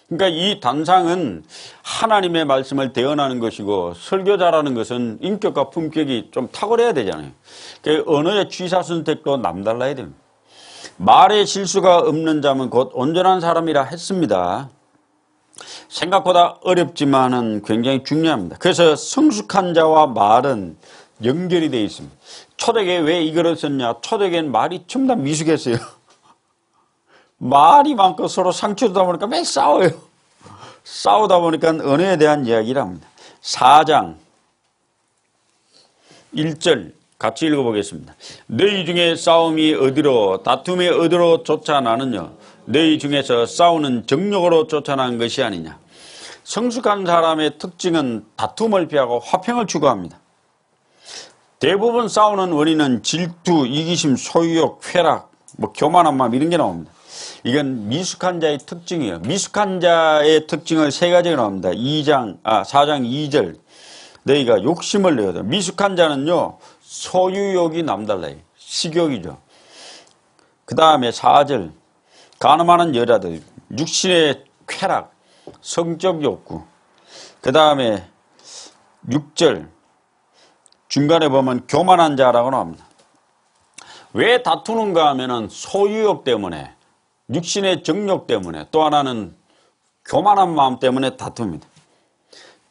그러니까 이 단상은 하나님의 말씀을 대언하는 것이고, 설교자라는 것은 인격과 품격이 좀 탁월해야 되잖아요. 그러니까 언어의 취사 선택도 남달라야 됩니다. 말에 실수가 없는 자면 곧 온전한 사람이라 했습니다. 생각보다 어렵지만은 굉장히 중요합니다. 그래서 성숙한 자와 말은 연결이 되어 있습니다. 초대교회 왜 이걸 썼냐? 초대교회는 말이 전부 다 미숙했어요. 말이 많고 서로 상처주다 보니까 매일 싸워요. 싸우다 보니까 언어에 대한 이야기를 합니다. 4장 1절 같이 읽어보겠습니다. 너희 중에 싸움이 어디로, 다툼이 어디로 쫓아나느냐? 너희 중에서 싸우는 정욕으로 쫓아나는 것이 아니냐? 성숙한 사람의 특징은 다툼을 피하고 화평을 추구합니다. 대부분 싸우는 원인은 질투, 이기심, 소유욕, 쾌락, 교만한 마음 이런 게 나옵니다. 이건 미숙한 자의 특징이에요. 미숙한 자의 특징을 3가지가 나옵니다. 4장 2절. 너희가 욕심을 내거든. 미숙한 자는요, 소유욕이 남달라요. 식욕이죠. 그 다음에 4절. 간음하는 여자들, 육신의 쾌락, 성적 욕구. 그 다음에 6절. 중간에 보면 교만한 자라고 나옵니다. 왜 다투는가 하면은 소유욕 때문에, 육신의 정욕 때문에, 또 하나는 교만한 마음 때문에 다툽니다.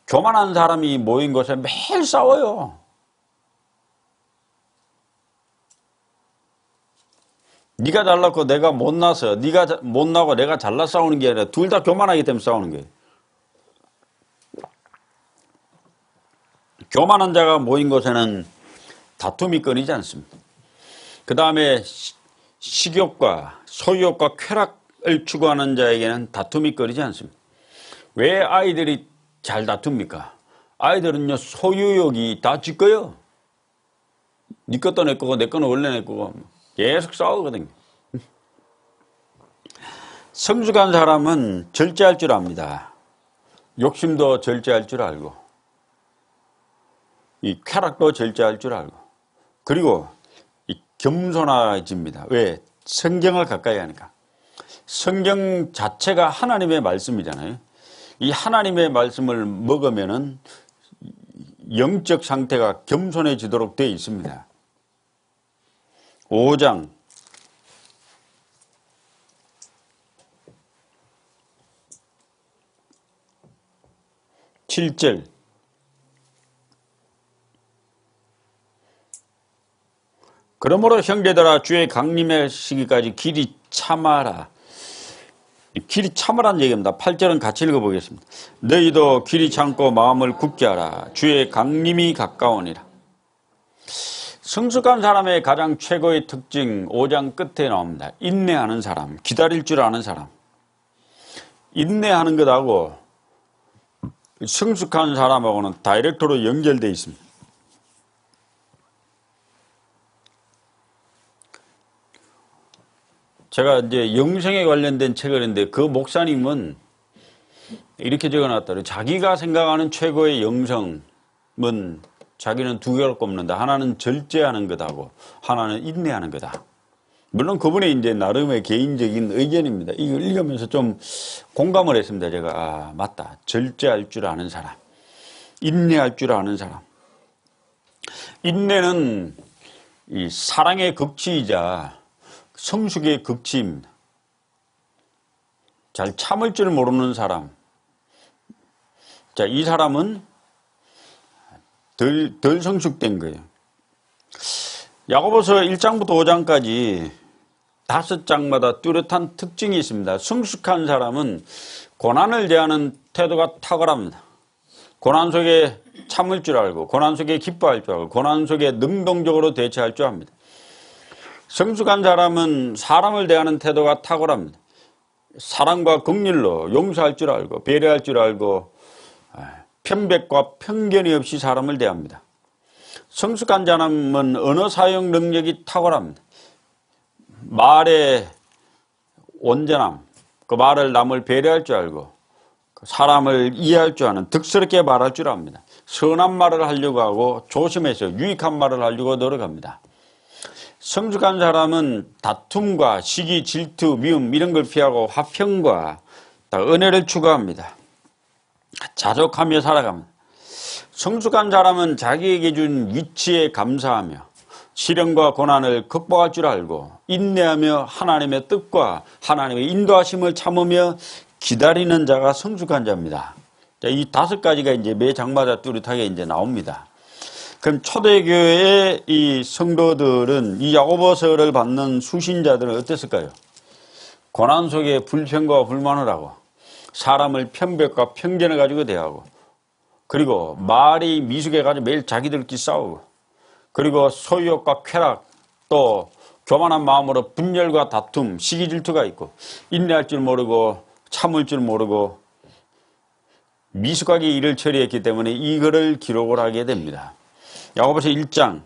교만한 사람이 모인 곳에 매일 싸워요. 네가 잘났고 내가 못나서, 네가 못나고 내가 잘나 싸우는 게 아니라 둘 다 교만하기 때문에 싸우는 거예요. 교만한 자가 모인 곳에는 다툼이 끊이지 않습니다. 그 다음에 식욕과 소유욕과 쾌락을 추구하는 자에게는 다툼이 끊이지 않습니다. 왜 아이들이 잘 다툽니까? 아이들은요, 소유욕이 다 지 거예요. 네 것도 내 거고 내 거는 원래 내 거고 계속 싸우거든요. 성숙한 사람은 절제할 줄 압니다. 욕심도 절제할 줄 알고, 이 쾌락도 절제할 줄 알고, 그리고 이 겸손해집니다. 왜? 성경을 가까이 하니까. 성경 자체가 하나님의 말씀이잖아요. 이 하나님의 말씀을 먹으면은 영적 상태가 겸손해지도록 되어 있습니다. 5장 7절. 그러므로 형제들아 주의 강림의 시기까지 길이 참아라. 길이 참으라는 얘기입니다. 8절은 같이 읽어보겠습니다. 너희도 길이 참고 마음을 굳게 하라. 주의 강림이 가까우니라. 성숙한 사람의 가장 최고의 특징 5장 끝에 나옵니다. 인내하는 사람, 기다릴 줄 아는 사람. 인내하는 것하고 성숙한 사람하고는 다이렉트로 연결되어 있습니다. 제가 이제 영성에 관련된 책을 했는데 그 목사님은 이렇게 적어놨더라고요. 자기가 생각하는 최고의 영성은 자기는 두 개로 꼽는다. 하나는 절제하는 것하고 하나는 인내하는 거다. 물론 그분의 이제 나름의 개인적인 의견입니다. 이걸 읽으면서 좀 공감을 했습니다. 제가 맞다. 절제할 줄 아는 사람, 인내할 줄 아는 사람. 인내는 이 사랑의 극치이자 성숙의 극치입니다. 잘 참을 줄 모르는 사람. 자, 이 사람은 덜 성숙된 거예요. 야고보서 1장부터 5장까지 5장마다 뚜렷한 특징이 있습니다. 성숙한 사람은 고난을 대하는 태도가 탁월합니다. 고난 속에 참을 줄 알고, 고난 속에 기뻐할 줄 알고, 고난 속에 능동적으로 대처할 줄 압니다. 성숙한 사람은 사람을 대하는 태도가 탁월합니다. 사랑과 긍휼로 용서할 줄 알고, 배려할 줄 알고, 편백과 편견이 없이 사람을 대합니다. 성숙한 사람은 언어 사용 능력이 탁월합니다. 말의 온전함, 그 말을 남을 배려할 줄 알고 사람을 이해할 줄 아는 득스럽게 말할 줄 압니다. 선한 말을 하려고 하고 조심해서 유익한 말을 하려고 노력합니다. 성숙한 사람은 다툼과 시기, 질투, 미움 이런 걸 피하고 화평과 은혜를 추구합니다. 자족하며 살아갑니다. 성숙한 사람은 자기에게 준 위치에 감사하며 시련과 고난을 극복할 줄 알고 인내하며 하나님의 뜻과 하나님의 인도하심을 참으며 기다리는 자가 성숙한 자입니다. 이 5가지가 이제 매 장마다 뚜렷하게 이제 나옵니다. 그럼 초대교회의 이 성도들은 이 야고보서를 받는 수신자들은 어땠을까요? 고난 속에 불평과 불만을 하고 사람을 편벽과 편견을 가지고 대하고 그리고 말이 미숙해가지고 매일 자기들끼리 싸우고 그리고 소유욕과 쾌락 또 교만한 마음으로 분열과 다툼, 시기 질투가 있고 인내할 줄 모르고 참을 줄 모르고 미숙하게 일을 처리했기 때문에 이거를 기록을 하게 됩니다. 야고보서 1장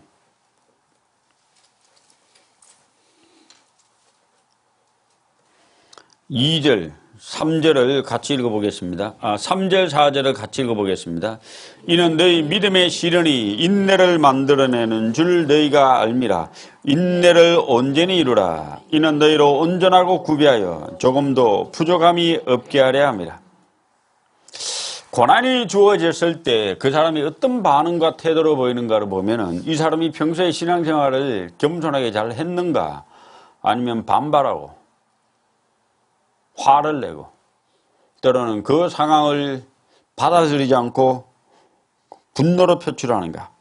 2절 3절을 같이 읽어보겠습니다. 3절 4절을 같이 읽어보겠습니다. 이는 너희 믿음의 시련이 인내를 만들어내는 줄 너희가 알미라. 인내를 온전히 이루라. 이는 너희로 온전하고 구비하여 조금도 부족함이 없게 하려 함이라. 고난이 주어졌을 때 그 사람이 어떤 반응과 태도로 보이는가를 보면은 이 사람이 평소에 신앙생활을 겸손하게 잘 했는가 아니면 반발하고 화를 내고 때로는 그 상황을 받아들이지 않고 분노로 표출하는가.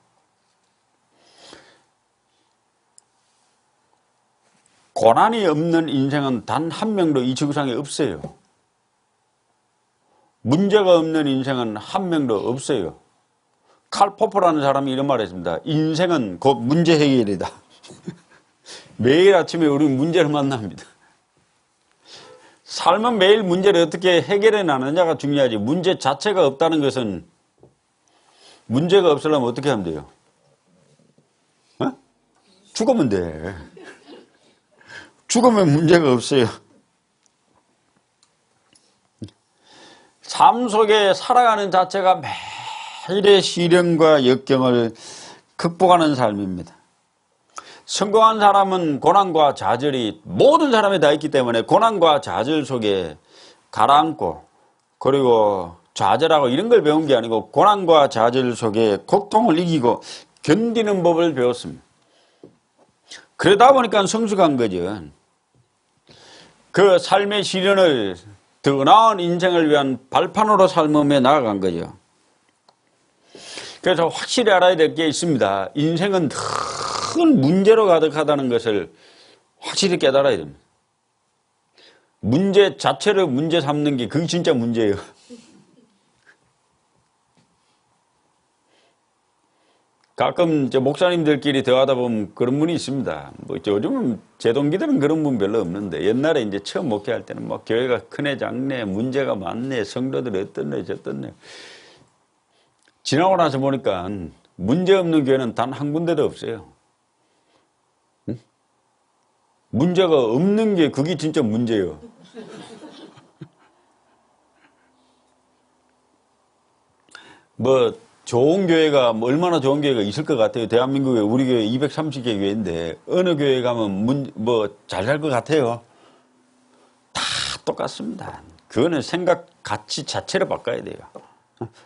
고난이 없는 인생은 단 한 명도 이 지구상에 없어요. 문제가 없는 인생은 한 명도 없어요. 칼 포퍼라는 사람이 이런 말을 했습니다. 인생은 곧 문제 해결이다. 매일 아침에 우리는 문제를 만납니다. 삶은 매일 문제를 어떻게 해결해 나느냐가 중요하지 문제 자체가 없다는 것은 문제가 없으려면 어떻게 하면 돼요? 죽으면 돼. 죽으면 문제가 없어요. 삶 속에 살아가는 자체가 매일의 시련과 역경을 극복하는 삶입니다. 성공한 사람은 고난과 좌절이 모든 사람이 다 있기 때문에 고난과 좌절 속에 가라앉고 그리고 좌절하고 이런 걸 배운 게 아니고 고난과 좌절 속에 고통을 이기고 견디는 법을 배웠습니다. 그러다 보니까 성숙한 거죠. 그 삶의 시련을 더 나은 인생을 위한 발판으로 삶으며 나아간 거죠. 그래서 확실히 알아야 될 게 있습니다. 인생은 큰 문제로 가득하다는 것을 확실히 깨달아야 됩니다. 문제 자체를 문제 삼는 게 그게 진짜 문제예요. 가끔 이제 목사님들끼리 대화하다 보면 그런 분이 있습니다. 뭐 요즘은 제 동기들은 그런 분 별로 없는데 옛날에 이제 처음 목회할 때는 막 교회가 크네 작네 문제가 많네 성도들이 어떻네 저떻네. 지나고 나서 보니까 문제 없는 교회는 단 한 군데도 없어요. 응? 문제가 없는 게 그게 진짜 문제예요. 뭐 좋은 교회가 뭐 얼마나 좋은 교회가 있을 것 같아요. 대한민국에 우리 교회 230개 교회인데 어느 교회 가면 뭐 잘 살 것 같아요. 다 똑같습니다. 그거는 생각 가치 자체를 바꿔야 돼요.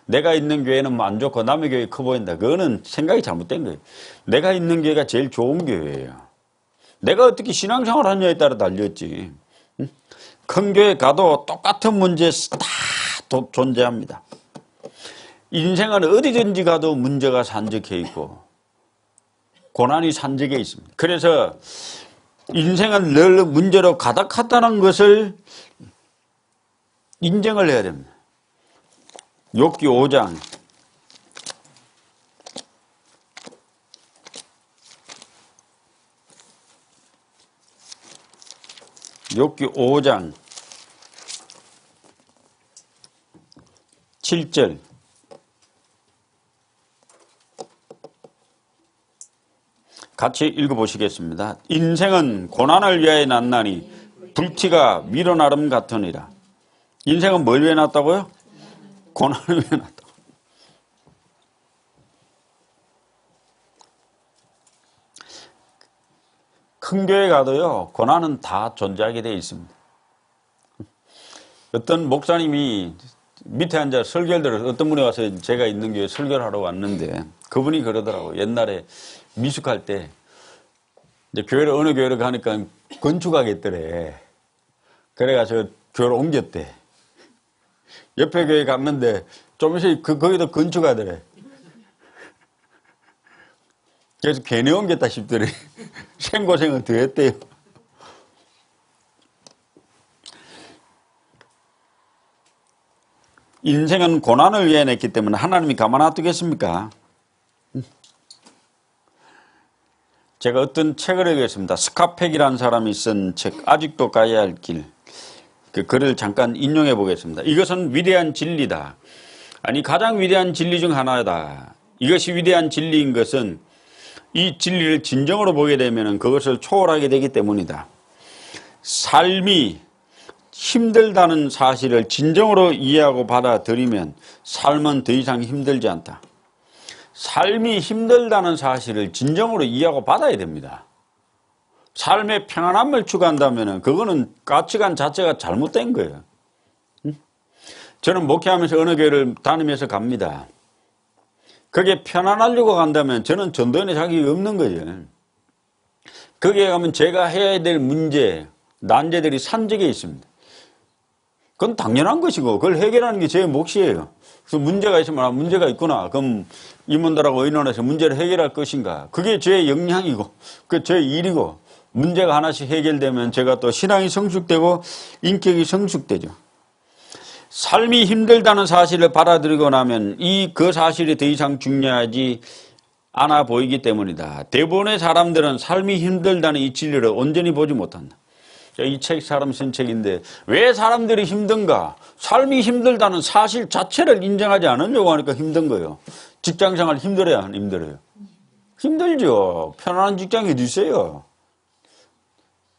내가 있는 교회는 뭐 안 좋고 남의 교회 커 보인다. 그거는 생각이 잘못된 거예요. 내가 있는 교회가 제일 좋은 교회예요. 내가 어떻게 신앙생활 하느냐에 따라 달렸지. 큰 교회 가도 똑같은 문제 다 존재합니다. 인생은 어디든지 가도 문제가 산적해 있고 고난이 산적해 있습니다. 그래서 인생은 늘 문제로 가득하다는 것을 인정을 해야 됩니다. 욥기 5장 욥기 5장 7절 같이 읽어보시겠습니다. 인생은 고난을 위하여 났나니 불티가 미로나름 같으니라. 인생은 뭘 위해 났다고요? 고난을 위해 났다고. 큰 교회 가도요 고난은 다 존재하게 되어 있습니다. 어떤 목사님이 밑에 앉아 설교를 들어서 어떤 분이 와서 제가 있는 교회 설교를 하러 왔는데 그분이 그러더라고요. 옛날에 미숙할 때 이제 교회를 어느 교회를 가니까 건축하겠더래. 그래가지고 교회를 옮겼대. 옆에 교회 갔는데 좀 있으니 거기도 건축하더래. 그래서 괜히 옮겼다 싶더래. 생고생은 더 했대요. 인생은 고난을 위해 냈기 때문에 하나님이 가만 놔두겠습니까? 제가 어떤 책을 읽었습니다. 스카펙이라는 사람이 쓴 책, 아직도 가야 할 길. 그 글을 잠깐 인용해 보겠습니다. 이것은 위대한 진리다. 아니, 가장 위대한 진리 중 하나다. 이것이 위대한 진리인 것은 이 진리를 진정으로 보게 되면 그것을 초월하게 되기 때문이다. 삶이 힘들다는 사실을 진정으로 이해하고 받아들이면 삶은 더 이상 힘들지 않다. 삶이 힘들다는 사실을 진정으로 이해하고 받아야 됩니다. 삶의 편안함을 추구한다면 그거는 가치관 자체가 잘못된 거예요. 저는 목회하면서 어느 교회를 다니면서 갑니다. 그게 편안하려고 간다면 저는 전도연의 자격이 없는 거예요. 거기에 가면 제가 해야 될 문제, 난제들이 산적해 있습니다. 그건 당연한 것이고 그걸 해결하는 게 제 몫이에요. 그래서 문제가 있으면 문제가 있구나. 그럼 임원들하고 의논해서 문제를 해결할 것인가. 그게 제 역량이고 그 제 일이고 문제가 하나씩 해결되면 제가 또 신앙이 성숙되고 인격이 성숙되죠. 삶이 힘들다는 사실을 받아들이고 나면 그 사실이 더 이상 중요하지 않아 보이기 때문이다. 대부분의 사람들은 삶이 힘들다는 이 진리를 온전히 보지 못한다. 이 책 사람 쓴 책인데 왜 사람들이 힘든가? 삶이 힘들다는 사실 자체를 인정하지 않으려고 하니까 힘든 거예요. 직장생활 힘들어요, 안 힘들어요? 힘들죠. 편안한 직장이 어디 있어요?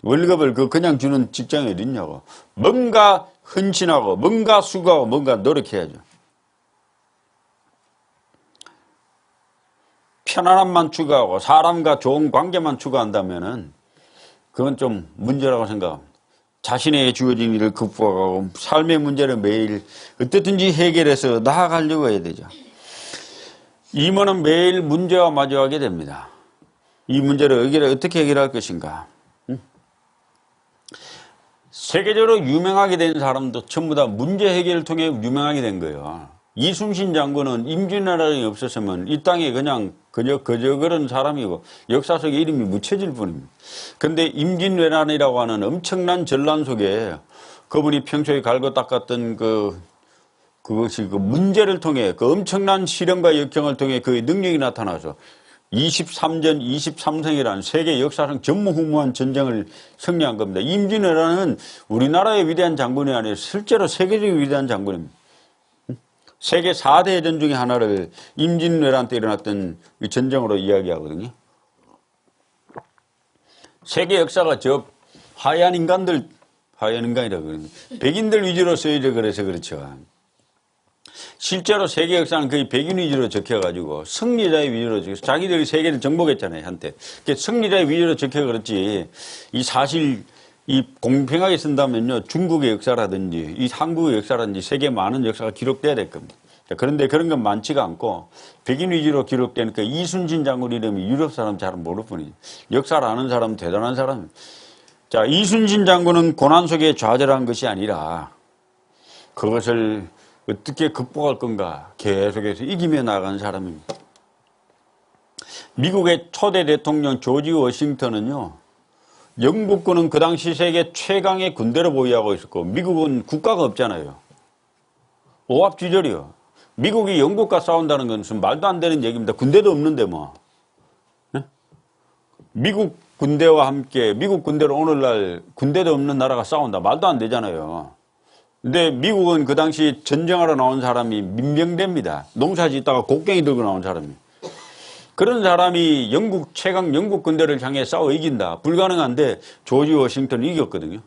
월급을 그냥 주는 직장이 어디 있냐고. 뭔가 헌신하고 뭔가 수고하고 뭔가 노력해야죠. 편안함만 추구하고 사람과 좋은 관계만 추구한다면은 그건 좀 문제라고 생각합니다. 자신에게 주어진 일을 극복하고 삶의 문제를 매일 어떻든지 해결해서 나아가려고 해야 되죠. 임원은 매일 문제와 마주하게 됩니다. 이 문제를 어떻게 해결할 것인가. 세계적으로 유명하게 된 사람도 전부 다 문제 해결을 통해 유명하게 된 거예요. 이순신 장군은 임진왜란이 없었으면 이 땅에 그냥 그저 그런 사람이고 역사 속에 이름이 묻혀질 뿐입니다. 근데 임진왜란이라고 하는 엄청난 전란 속에 그분이 평소에 갈고 닦았던 그것이 그 문제를 통해 그 엄청난 시련과 역경을 통해 그의 능력이 나타나서 23전 23승이라는 세계 역사상 전무후무한 전쟁을 승리한 겁니다. 임진왜란은 우리나라의 위대한 장군이 아니라 실제로 세계적인 위대한 장군입니다. 세계 4대 대전 중에 하나를 임진왜란 때 일어났던 전쟁으로 이야기하거든요. 세계 역사가 저 하얀 인간이라고 그러거든요. 백인들 위주로 쓰여져 그래서 그렇죠. 실제로 세계 역사는 거의 백인 위주로 적혀가지고 승리자의 위주로 적혀 자기들이 세계를 정복했잖아요, 한때. 승리자의 위주로 적혀 그렇지. 이 사실 이 공평하게 쓴다면요, 중국의 역사라든지 이 한국의 역사라든지 세계 많은 역사가 기록돼야 될 겁니다. 그런데 그런 건 많지가 않고 백인 위주로 기록되니까 이순신 장군 이름이 유럽 사람 잘 모를 뿐이죠. 역사를 아는 사람은 대단한 사람. 자, 이순신 장군은 고난 속에 좌절한 것이 아니라 그것을 어떻게 극복할 건가 계속해서 이기며 나간 사람입니다. 미국의 초대 대통령 조지 워싱턴은요, 영국군은 그 당시 세계 최강의 군대를 보유하고 있었고 미국은 국가가 없잖아요. 오합지졸이요. 미국이 영국과 싸운다는 건 무슨 말도 안 되는 얘기입니다. 군대도 없는데 뭐. 네? 미국 군대와 함께 미국 군대로 오늘날 군대도 없는 나라가 싸운다. 말도 안 되잖아요. 근데 미국은 그 당시 전쟁하러 나온 사람이 민병대입니다. 농사 짓다가 곡괭이 들고 나온 사람이에요. 그런 사람이 최강 영국 군대를 향해 싸워 이긴다. 불가능한데 조지 워싱턴이 이겼거든요.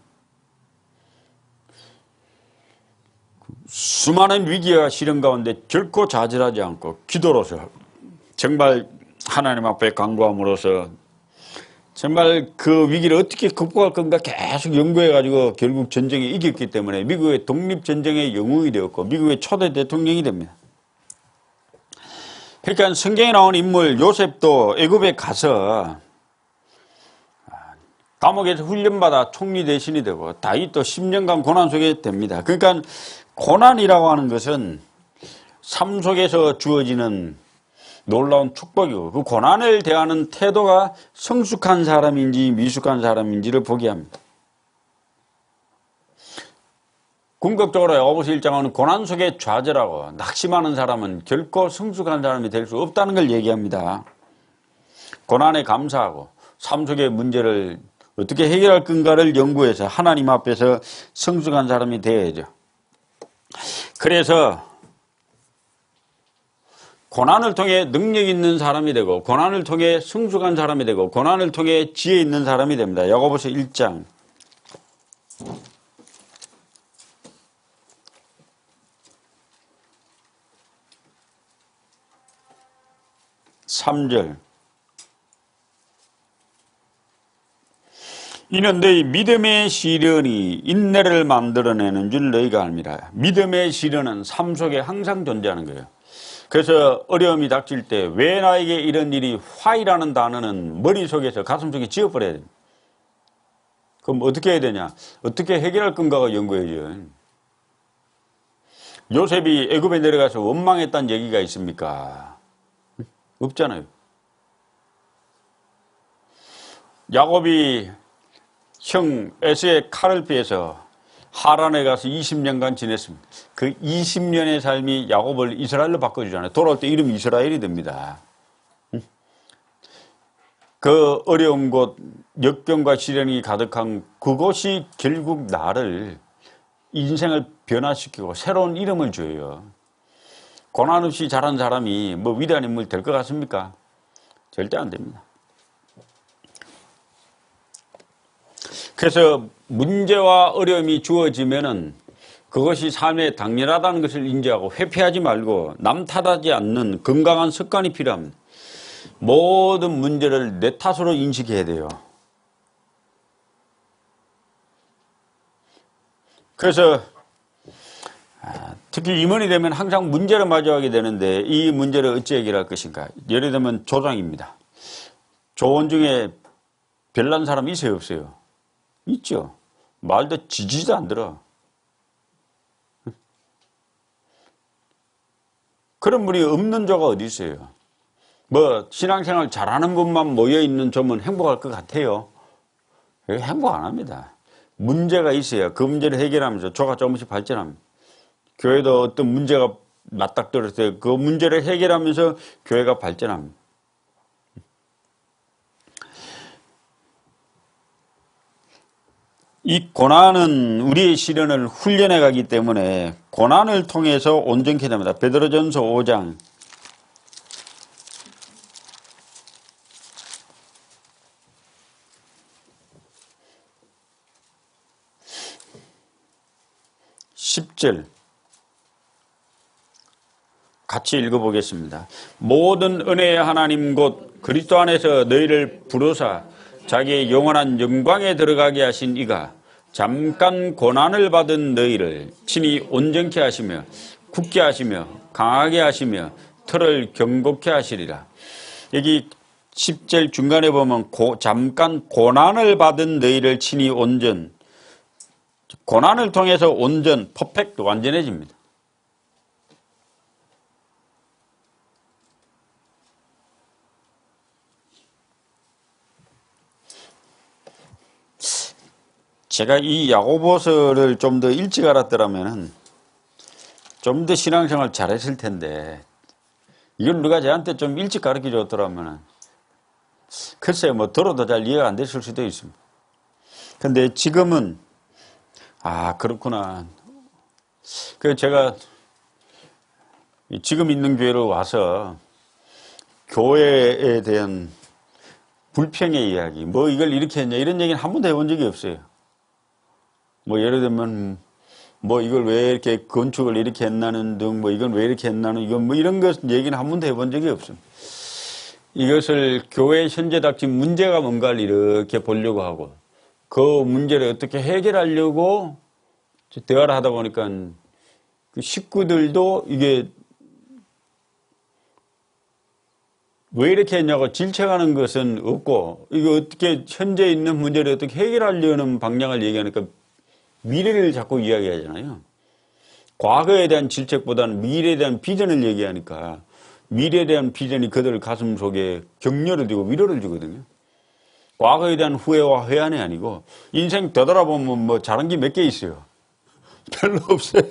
수많은 위기와 시련 가운데 결코 좌절하지 않고 기도로서 정말 하나님 앞에 간구함으로써 정말 그 위기를 어떻게 극복할 건가 계속 연구해가지고 결국 전쟁에 이겼기 때문에 미국의 독립전쟁의 영웅이 되었고 미국의 초대 대통령이 됩니다. 그러니까 성경에 나온 인물 요셉도 애굽에 가서 감옥에서 훈련받아 총리 대신이 되고 다윗도 10년간 고난 속에 됩니다. 그러니까 고난이라고 하는 것은 삶 속에서 주어지는 놀라운 축복이고 그 고난을 대하는 태도가 성숙한 사람인지 미숙한 사람인지를 보게 합니다. 궁극적으로 야고보서 1장은 고난 속에 좌절하고 낙심하는 사람은 결코 성숙한 사람이 될 수 없다는 걸 얘기합니다. 고난에 감사하고 삶 속의 문제를 어떻게 해결할 건가를 연구해서 하나님 앞에서 성숙한 사람이 되어야죠. 그래서 고난을 통해 능력 있는 사람이 되고 고난을 통해 성숙한 사람이 되고 고난을 통해 지혜 있는 사람이 됩니다. 야고보서 1장 3절 이는 너희 믿음의 시련이 인내를 만들어내는 줄 너희가 알미라. 믿음의 시련은 삶 속에 항상 존재하는 거예요. 그래서 어려움이 닥칠 때 왜 나에게 이런 일이 화이라는 단어는 머릿속에서 가슴속에 지워버려야 됩니다. 그럼 어떻게 해야 되냐? 어떻게 해결할 건가가 연구해야죠. 요셉이 애굽에 내려가서 원망했다는 얘기가 있습니까? 없잖아요. 야곱이 형 에서의 칼을 피해서 하란에 가서 20년간 지냈습니다. 그 20년의 삶이 야곱을 이스라엘로 바꿔주잖아요. 돌아올 때 이름이 이스라엘이 됩니다. 그 어려운 곳, 역경과 시련이 가득한 그곳이 결국 나를 인생을 변화시키고 새로운 이름을 줘요. 고난 없이 자란 사람이 뭐 위대한 인물 될 것 같습니까? 절대 안 됩니다. 그래서 문제와 어려움이 주어지면은 그것이 삶에 당연하다는 것을 인지하고 회피하지 말고 남 탓하지 않는 건강한 습관이 필요합니다. 모든 문제를 내 탓으로 인식해야 돼요. 그래서 특히 임원이 되면 항상 문제를 마주하게 되는데 이 문제를 어찌 해결할 것인가. 예를 들면 조장입니다. 조원 중에 별난 사람 있어요, 없어요? 있죠. 말도 지지도 안 들어. 그런 분이 없는 조가 어디 있어요? 뭐 신앙생활 잘하는 분만 모여있는 조면 행복할 것 같아요? 행복 안 합니다. 문제가 있어야 그 문제를 해결하면서 조가 조금씩 발전합니다. 교회도 어떤 문제가 맞닥뜨렸을 때 그 문제를 해결하면서 교회가 발전합니다. 이 고난은 우리의 시련을 훈련해 가기 때문에 고난을 통해서 온전케 됩니다. 베드로전서 5장 10절 같이 읽어보겠습니다. 모든 은혜의 하나님 곧 그리스도 안에서 너희를 부르사 자기의 영원한 영광에 들어가게 하신 이가 잠깐 고난을 받은 너희를 친히 온전케 하시며 굳게 하시며 강하게 하시며 털을 경고케 하시리라. 여기 10절 중간에 보면 잠깐 고난을 받은 너희를 친히 온전, 고난을 통해서 온전, 퍼펙트, 완전해집니다. 제가 이 야고보서를 좀 더 일찍 알았더라면 좀 더 신앙생활 잘했을 텐데, 이걸 누가 저한테 좀 일찍 가르쳐 줬더라면 글쎄 뭐 들어도 잘 이해가 안 됐을 수도 있습니다. 근데 지금은 그렇구나. 그래서 제가 지금 있는 교회로 와서 교회에 대한 불평의 이야기, 뭐 이걸 이렇게 했냐 이런 얘기는 한 번도 해본 적이 없어요. 뭐 예를 들면 뭐 이걸 왜 이렇게 건축을 이렇게 했나는 등, 뭐 이건 왜 이렇게 했나는, 이건 뭐 이런 것 얘기는 한 번도 해본 적이 없습니다. 이것을 교회 현재 닥친 문제가 뭔가를 이렇게 보려고 하고 그 문제를 어떻게 해결하려고 대화를 하다 보니까 그 식구들도 이게 왜 이렇게 했냐고 질책하는 것은 없고, 이거 어떻게 현재 있는 문제를 어떻게 해결하려는 방향을 얘기하니까 미래를 자꾸 이야기하잖아요. 과거에 대한 질책보다는 미래에 대한 비전을 얘기하니까 미래에 대한 비전이 그들 가슴 속에 격려를 주고 위로를 주거든요. 과거에 대한 후회와 회한이 아니고, 인생 되돌아보면 뭐 잘한 게 몇 개 있어요? 별로 없어요.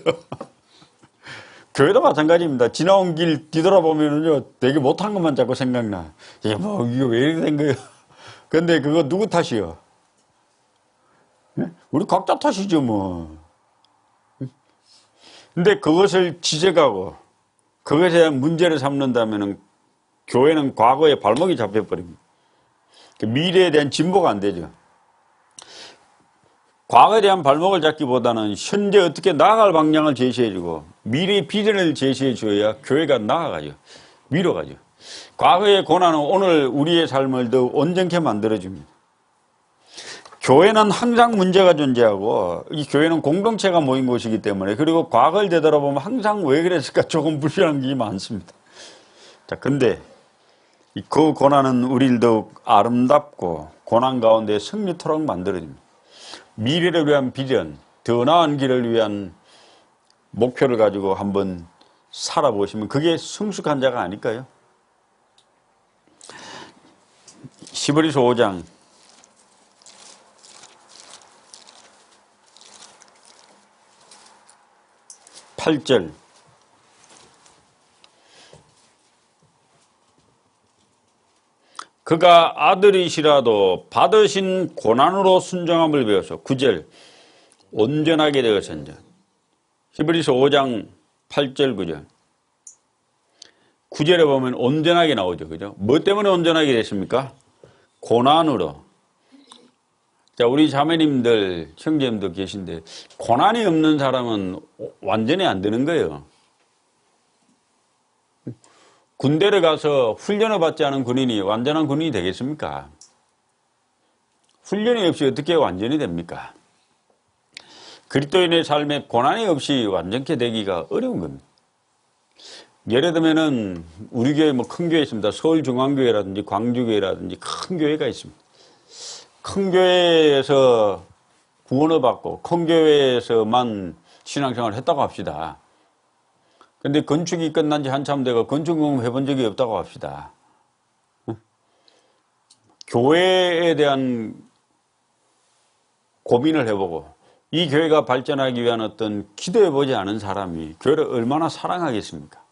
교회도 마찬가지입니다. 지나온 길 뒤돌아보면요, 되게 못한 것만 자꾸 생각나. 뭐 이거 왜 이렇게 된 거예요? 근데 그거 누구 탓이요? 우리 각자 탓이죠 뭐. 근데 그것을 지적하고 그것에 대한 문제를 삼는다면 교회는 과거에 발목이 잡혀버립니다. 미래에 대한 진보가 안 되죠. 과거에 대한 발목을 잡기보다는 현재 어떻게 나아갈 방향을 제시해주고 미래의 비전을 제시해줘야 교회가 나아가죠. 위로 가죠. 과거의 고난은 오늘 우리의 삶을 더 온전케 만들어줍니다. 교회는 항상 문제가 존재하고 이 교회는 공동체가 모인 곳이기 때문에, 그리고 과거를 되돌아보면 항상 왜 그랬을까 조금 불편한 게 많습니다. 자, 근데 그 고난은 우리를 더욱 아름답고 고난 가운데 승리토록 만들어줍니다. 미래를 위한 비전, 더 나은 길을 위한 목표를 가지고 한번 살아보시면 그게 성숙한 자가 아닐까요? 히브리서 5장 8절 그가 아들이시라도 받으신 고난으로 순종함을 배워서 9절 온전하게 되었은즉. 히브리서 5장 8절 9절 9절에 보면 온전하게 나오죠. 그죠? 뭐 때문에 온전하게 됐습니까? 고난으로. 자, 우리 자매님들, 형제님들 계신데 고난이 없는 사람은 완전히 안 되는 거예요. 군대를 가서 훈련을 받지 않은 군인이 완전한 군인이 되겠습니까? 훈련이 없이 어떻게 완전히 됩니까? 그리스도인의 삶에 고난이 없이 완전케 되기가 어려운 겁니다. 예를 들면은 우리 교회 뭐 큰 교회 있습니다. 서울중앙교회라든지 광주교회라든지 큰 교회가 있습니다. 큰 교회에서 구원을 받고 큰 교회에서만 신앙생활을 했다고 합시다. 근데 건축이 끝난 지 한참 되고 건축공업 해본 적이 없다고 합시다. 교회에 대한 고민을 해보고 이 교회가 발전하기 위한 어떤 기도해보지 않은 사람이 교회를 얼마나 사랑하겠습니까?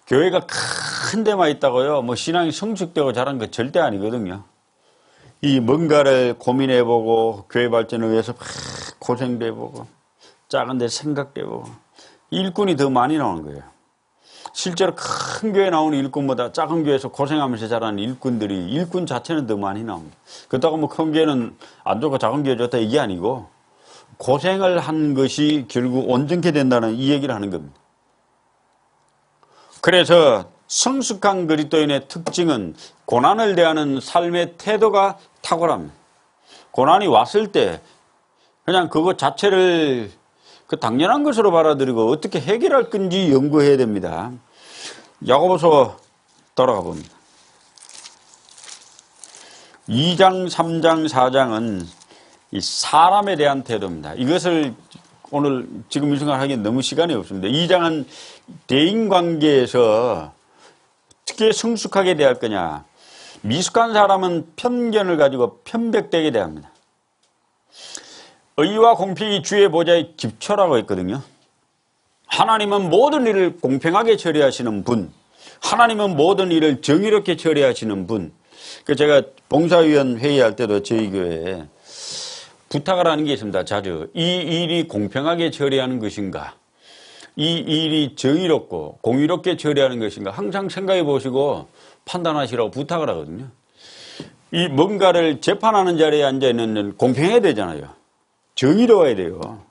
교회가 큰 데만 있다고요 뭐 신앙이 성숙되고 자란 거 절대 아니거든요. 이 뭔가를 고민해보고 교회 발전을 위해서 막 고생도 해보고 작은 데 생각도 해보고 일꾼이 더 많이 나오는 거예요. 실제로 큰 교회 나오는 일꾼보다 작은 교회에서 고생하면서 자라는 일꾼들이 일꾼 자체는 더 많이 나옵니다. 그렇다고 뭐 큰 교회는 안 좋고 작은 교회 좋다 이게 아니고 고생을 한 것이 결국 온전케 된다는 이 얘기를 하는 겁니다. 그래서 성숙한 그리스도인의 특징은 고난을 대하는 삶의 태도가 탁월합니다. 고난이 왔을 때 그냥 그것 자체를 그 당연한 것으로 받아들이고 어떻게 해결할 건지 연구해야 됩니다. 야고보서 돌아가 봅니다. 2장, 3장, 4장은 이 사람에 대한 태도입니다. 이것을 오늘 지금 이 순간 하기엔 너무 시간이 없습니다. 2장은 대인관계에서 어떻게 성숙하게 대할 거냐. 미숙한 사람은 편견을 가지고 편백되게 대합니다. 의와 공평이 주의 보좌의 기초라고 했거든요. 하나님은 모든 일을 공평하게 처리하시는 분, 하나님은 모든 일을 정의롭게 처리하시는 분. 제가 봉사위원 회의할 때도 저희 교회에 부탁을 하는 게 있습니다. 자주 이 일이 공평하게 처리하는 것인가, 이 일이 정의롭고 공의롭게 처리하는 것인가 항상 생각해 보시고 판단하시라고 부탁을 하거든요. 이 뭔가를 재판하는 자리에 앉아 있는 공평해야 되잖아요. 정의로워야 돼요.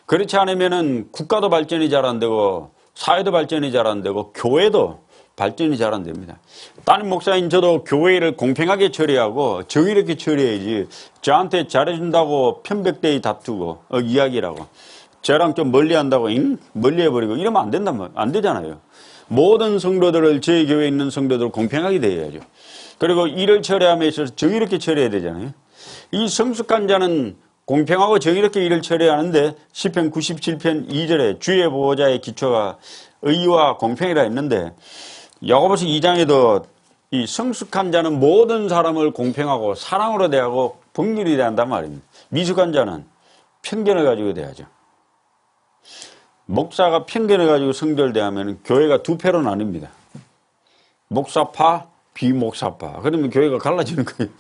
그렇지 않으면은 국가도 발전이 잘 안 되고 사회도 발전이 잘 안 되고 교회도 발전이 잘 안 됩니다. 따님 목사인 저도 교회를 공평하게 처리하고 정의롭게 처리해야지 저한테 잘해준다고 편백대에 다투고 이야기라고 저랑 좀 멀리한다고 멀리해버리고 이러면 안 된단 안 되잖아요. 모든 성도들을 제 교회에 있는 성도들을 공평하게 대해야죠. 그리고 일을 처리함에 있어서 정의롭게 처리해야 되잖아요. 이 성숙한 자는 공평하고 정의롭게 일을 처리하는데 시편 97편 2절에 주의 보호자의 기초가 의와 공평이라 했는데 야고보서 2장에도 이 성숙한 자는 모든 사람을 공평하고 사랑으로 대하고 긍휼히 대한단 말입니다. 미숙한 자는 편견을 가지고 대하죠. 목사가 편견을 가지고 성도를 대하면 교회가 두 패로 나뉩니다. 목사파, 비목사파. 그러면 교회가 갈라지는 거예요.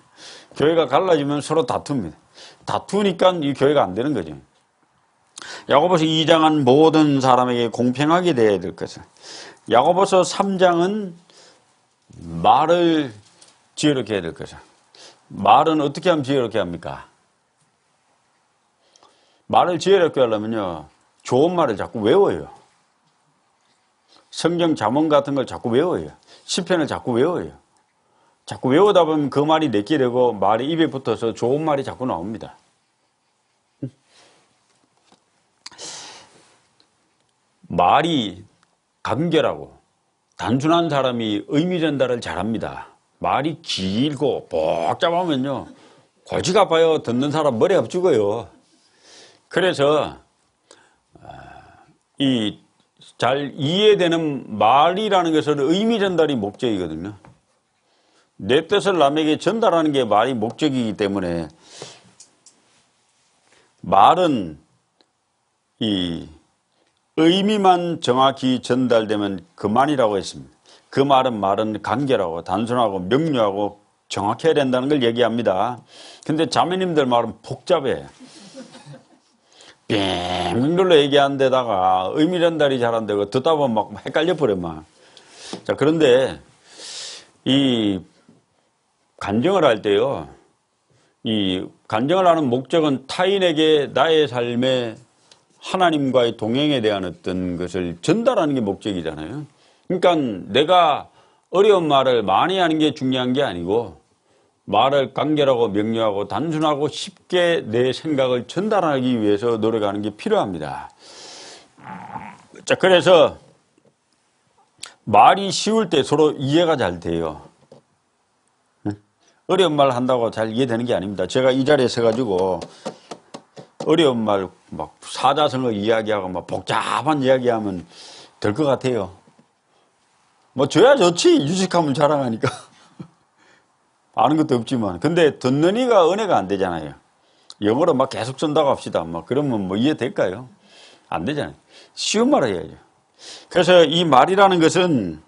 교회가 갈라지면 서로 다툽니다. 다투니까 이 교회가 안 되는 거죠. 야고보서 2장은 모든 사람에게 공평하게 대해야 될 것을. 야고보서 3장은 말을 지혜롭게 해야 될 것을. 말은 어떻게 하면 지혜롭게 합니까? 말을 지혜롭게 하려면요, 좋은 말을 자꾸 외워요. 성경 잠언 같은 걸 자꾸 외워요. 시편을 자꾸 외워요. 자꾸 외우다 보면 그 말이 내게 되고 말이 입에 붙어서 좋은 말이 자꾸 나옵니다. 말이 간결하고 단순한 사람이 의미 전달을 잘합니다. 말이 길고 복잡하면요 골치가 아파요. 듣는 사람 머리가 죽어요. 그래서 잘 이해되는 말이라는 것은 의미 전달이 목적이거든요. 내 뜻을 남에게 전달하는 게 말이 목적이기 때문에 말은 이 의미만 정확히 전달되면 그만이라고 했습니다. 그 말은 간결하고 단순하고 명료하고 정확해야 된다는 걸 얘기합니다. 근데 자매님들 말은 복잡해. 빙빙 돌려 얘기하는 데다가 의미 전달이 잘 안 되고 듣다 보면 막 헷갈려 버려 막. 자, 그런데 이 간증을 할 때요, 이 간증을 하는 목적은 타인에게 나의 삶에 하나님과의 동행에 대한 어떤 것을 전달하는 게 목적이잖아요. 그러니까 내가 어려운 말을 많이 하는 게 중요한 게 아니고 말을 간결하고 명료하고 단순하고 쉽게 내 생각을 전달하기 위해서 노력하는 게 필요합니다. 자, 그래서 말이 쉬울 때 서로 이해가 잘 돼요. 어려운 말 한다고 잘 이해되는 게 아닙니다. 제가 이 자리에 서가지고 어려운 말, 막 사자성어 이야기하고 막 복잡한 이야기하면 될 것 같아요. 뭐 줘야 좋지. 유식함을 자랑하니까. 아는 것도 없지만. 근데 듣는 이가 은혜가 안 되잖아요. 영어로 막 계속 쓴다고 합시다. 막 그러면 뭐 이해될까요? 안 되잖아요. 쉬운 말을 해야죠. 그래서 이 말이라는 것은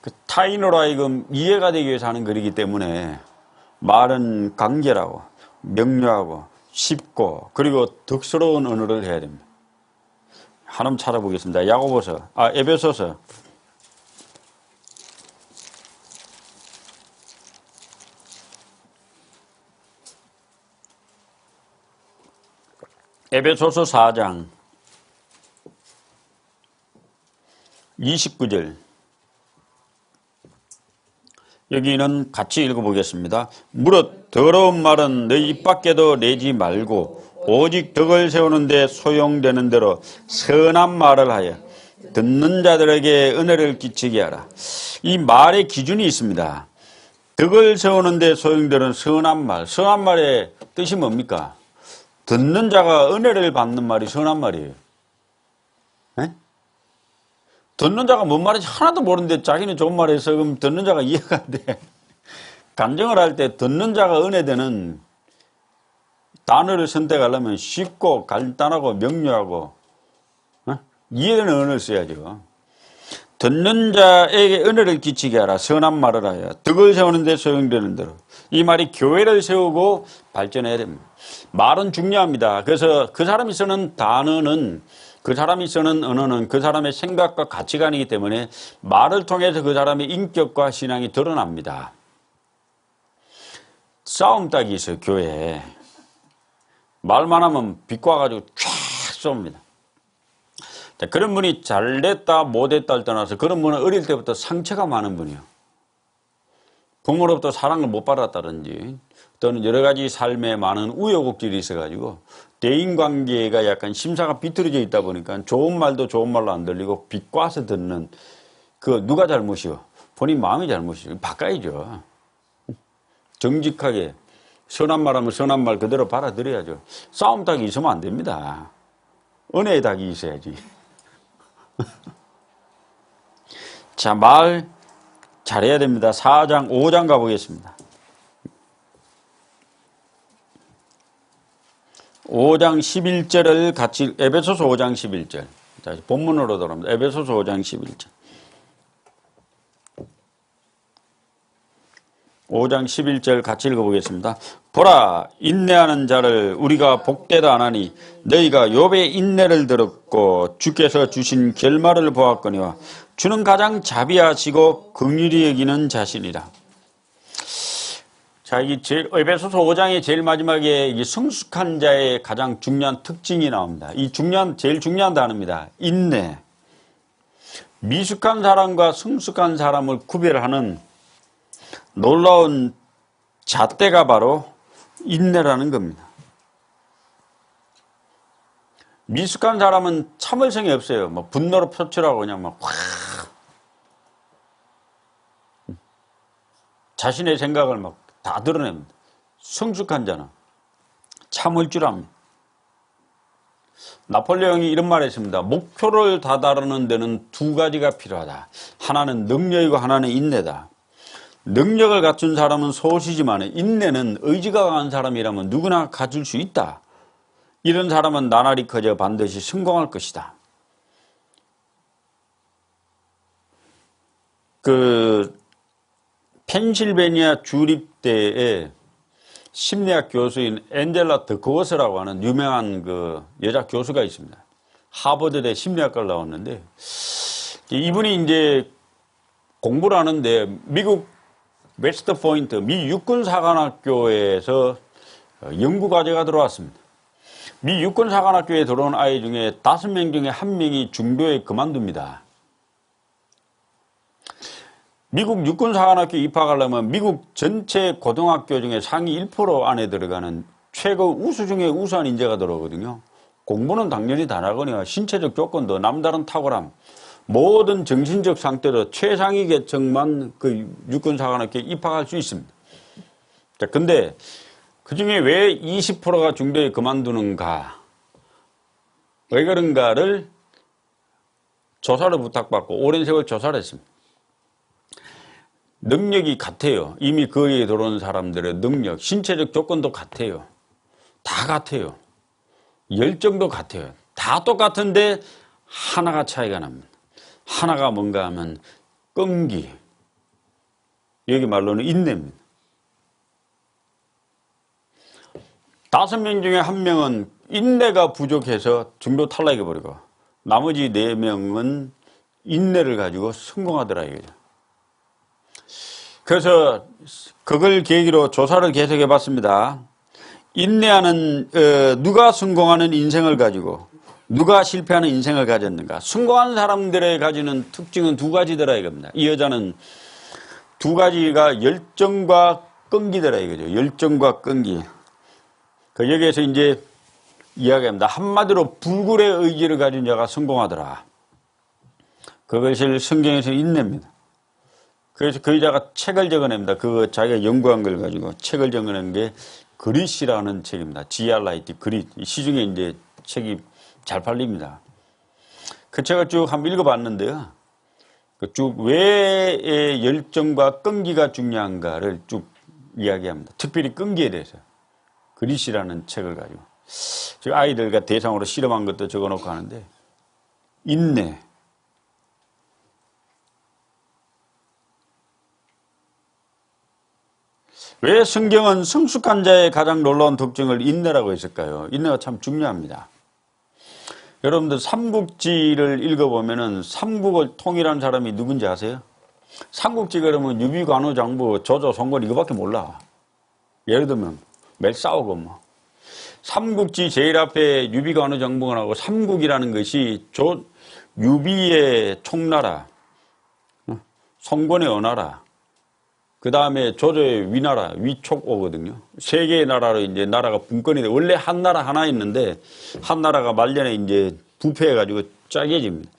그 타인으로 하여금 이해가 되기 위해서 하는 글이기 때문에 말은 간결하고 명료하고 쉽고 그리고 덕스러운 언어를 해야 됩니다. 하나만 찾아보겠습니다. 야고보서, 에베소서. 에베소서 4장 29절. 여기는 같이 읽어보겠습니다. 무릇 더러운 말은 너희 입 밖에도 내지 말고 오직 덕을 세우는 데 소용되는 대로 선한 말을 하여 듣는 자들에게 은혜를 끼치게 하라. 이 말의 기준이 있습니다. 덕을 세우는 데 소용되는 선한 말. 선한 말의 뜻이 뭡니까? 듣는 자가 은혜를 받는 말이 선한 말이에요. 에? 듣는 자가 뭔 말인지 하나도 모르는데 자기는 좋은 말을 해서 그럼 듣는 자가 이해가 안 돼. 간증을 할 때 듣는 자가 은혜되는 단어를 선택하려면 쉽고 간단하고 명료하고 이해되는 언어를 써야죠. 듣는 자에게 은혜를 끼치게 하라. 선한 말을 하여 덕을 세우는 데 소용되는 대로. 이 말이 교회를 세우고 발전해야 됩니다. 말은 중요합니다. 그래서 그 사람이 쓰는 단어는 그 사람이 쓰는 언어는 그 사람의 생각과 가치관이기 때문에 말을 통해서 그 사람의 인격과 신앙이 드러납니다. 싸움닭이 있어요, 교회에. 말만 하면 비꼬아가지고 쫙 쏩니다. 그런 분이 잘됐다 못됐다를 떠나서 그런 분은 어릴 때부터 상처가 많은 분이에요. 부모로부터 사랑을 못 받았다든지 또는 여러 가지 삶에 많은 우여곡절이 있어가지고 대인관계가 약간 심사가 비틀어져 있다 보니까 좋은 말도 좋은 말로 안 들리고 비꼬아서 듣는 그 누가 잘못이요? 본인 마음이 잘못이요. 바꿔야죠. 정직하게 선한 말하면 선한 말 그대로 받아들여야죠. 싸움 닭이 있으면 안 됩니다. 은혜의 닭이 있어야지. 자, 말 잘해야 됩니다. 4장, 5장 가보겠습니다. 5장 11절을 같이, 에베소서 5장 11절. 자, 본문으로 돌아옵니다. 에베소서 5장 11절. 5장 11절 같이 읽어보겠습니다. 보라, 인내하는 자를 우리가 복되다 하나니 너희가 욥의 인내를 들었고 주께서 주신 결말을 보았거니와 주는 가장 자비하시고 긍휼히 여기는 자신이라. 자, 이 에베소서 5장의 제일 마지막에 이 성숙한 자의 가장 중요한 특징이 나옵니다. 이 제일 중요한 단어입니다. 인내. 미숙한 사람과 성숙한 사람을 구별하는 놀라운 잣대가 바로 인내라는 겁니다. 미숙한 사람은 참을성이 없어요. 뭐 분노로 표출하고 그냥 막 확 자신의 생각을 막 다 드러냅니다. 성숙한 자는 참을 줄 압니다. 나폴레옹이 이런 말을 했습니다. 목표를 다다르는 데는 두 가지가 필요하다. 하나는 능력이고 하나는 인내다. 능력을 갖춘 사람은 소시지만 인내는 의지가 강한 사람이라면 누구나 가질 수 있다. 이런 사람은 나날이 커져 반드시 성공할 것이다. 펜실베니아 주립대의 심리학 교수인 앤젤라 더코워스라고 하는 유명한 여자 교수가 있습니다. 하버드대 심리학과를 나왔는데 이분이 이제 공부를 하는데 미국 웨스트 포인트 미 육군사관학교에서 연구과제가 들어왔습니다. 미 육군사관학교에 들어온 아이 중에 5명 중에 1명이 중도에 그만둡니다. 미국 육군사관학교 입학하려면 미국 전체 고등학교 중에 상위 1% 안에 들어가는 최고 우수 중에 우수한 인재가 들어오거든요. 공부는 당연히 잘하거니와 신체적 조건도 남다른 탁월함, 모든 정신적 상태도 최상위 계층만 그 육군사관학교에 입학할 수 있습니다. 자, 근데 그 중에 왜 20%가 중도에 그만두는가, 왜 그런가를 조사를 부탁받고 오랜 세월 조사를 했습니다. 능력이 같아요. 이미 거기에 들어온 사람들의 능력, 신체적 조건도 같아요. 다 같아요. 열정도 같아요. 다 똑같은데 하나가 차이가 납니다. 하나가 뭔가 하면 끈기, 여기 말로는 인내입니다. 5명 중에 1명은 인내가 부족해서 중도 탈락해버리고 나머지 4명은 인내를 가지고 성공하더라 이거죠. 그래서 그걸 계기로 조사를 계속해봤습니다. 인내하는 누가 성공하는 인생을 가지고 누가 실패하는 인생을 가졌는가. 성공한 사람들의 가지는 특징은 2가지더라 이겁니다. 이 여자는 2가지가 열정과 끈기더라 이거죠. 열정과 끈기. 여기에서 이제 이야기합니다. 한마디로 불굴의 의지를 가진 자가 성공하더라. 그것을 성경에서 인내입니다. 그래서 그 여자가 책을 적어냅니다. 그거 자기가 연구한 걸 가지고 책을 적어낸 게 그릿이라는 책입니다. GRIT, 그릿. 시중에 이제 책이 잘 팔립니다. 그 책을 쭉 한번 읽어봤는데요. 쭉 왜 열정과 끈기가 중요한가를 쭉 이야기합니다. 특별히 끈기에 대해서. 그릿이라는 책을 가지고. 지금 아이들과 대상으로 실험한 것도 적어놓고 하는데, 인내. 왜 성경은 성숙한 자의 가장 놀라운 특징을 인내라고 했을까요? 인내가 참 중요합니다. 여러분들 삼국지를 읽어보면은 삼국을 통일한 사람이 누군지 아세요? 삼국지 그러면 유비, 관우, 장부, 조조, 송건 이거밖에 몰라. 예를 들면 매일 싸우고 뭐. 삼국지 제일 앞에 유비, 관우, 장부가 나오고 삼국이라는 것이 유비의 총나라, 송건의 어나라, 그 다음에 조조의 위나라, 위촉오거든요. 3개의 나라로 이제 나라가 분권이 돼. 원래 한 나라 하나 있는데, 한 나라가 말년에 이제 부패해가지고 짜게집니다.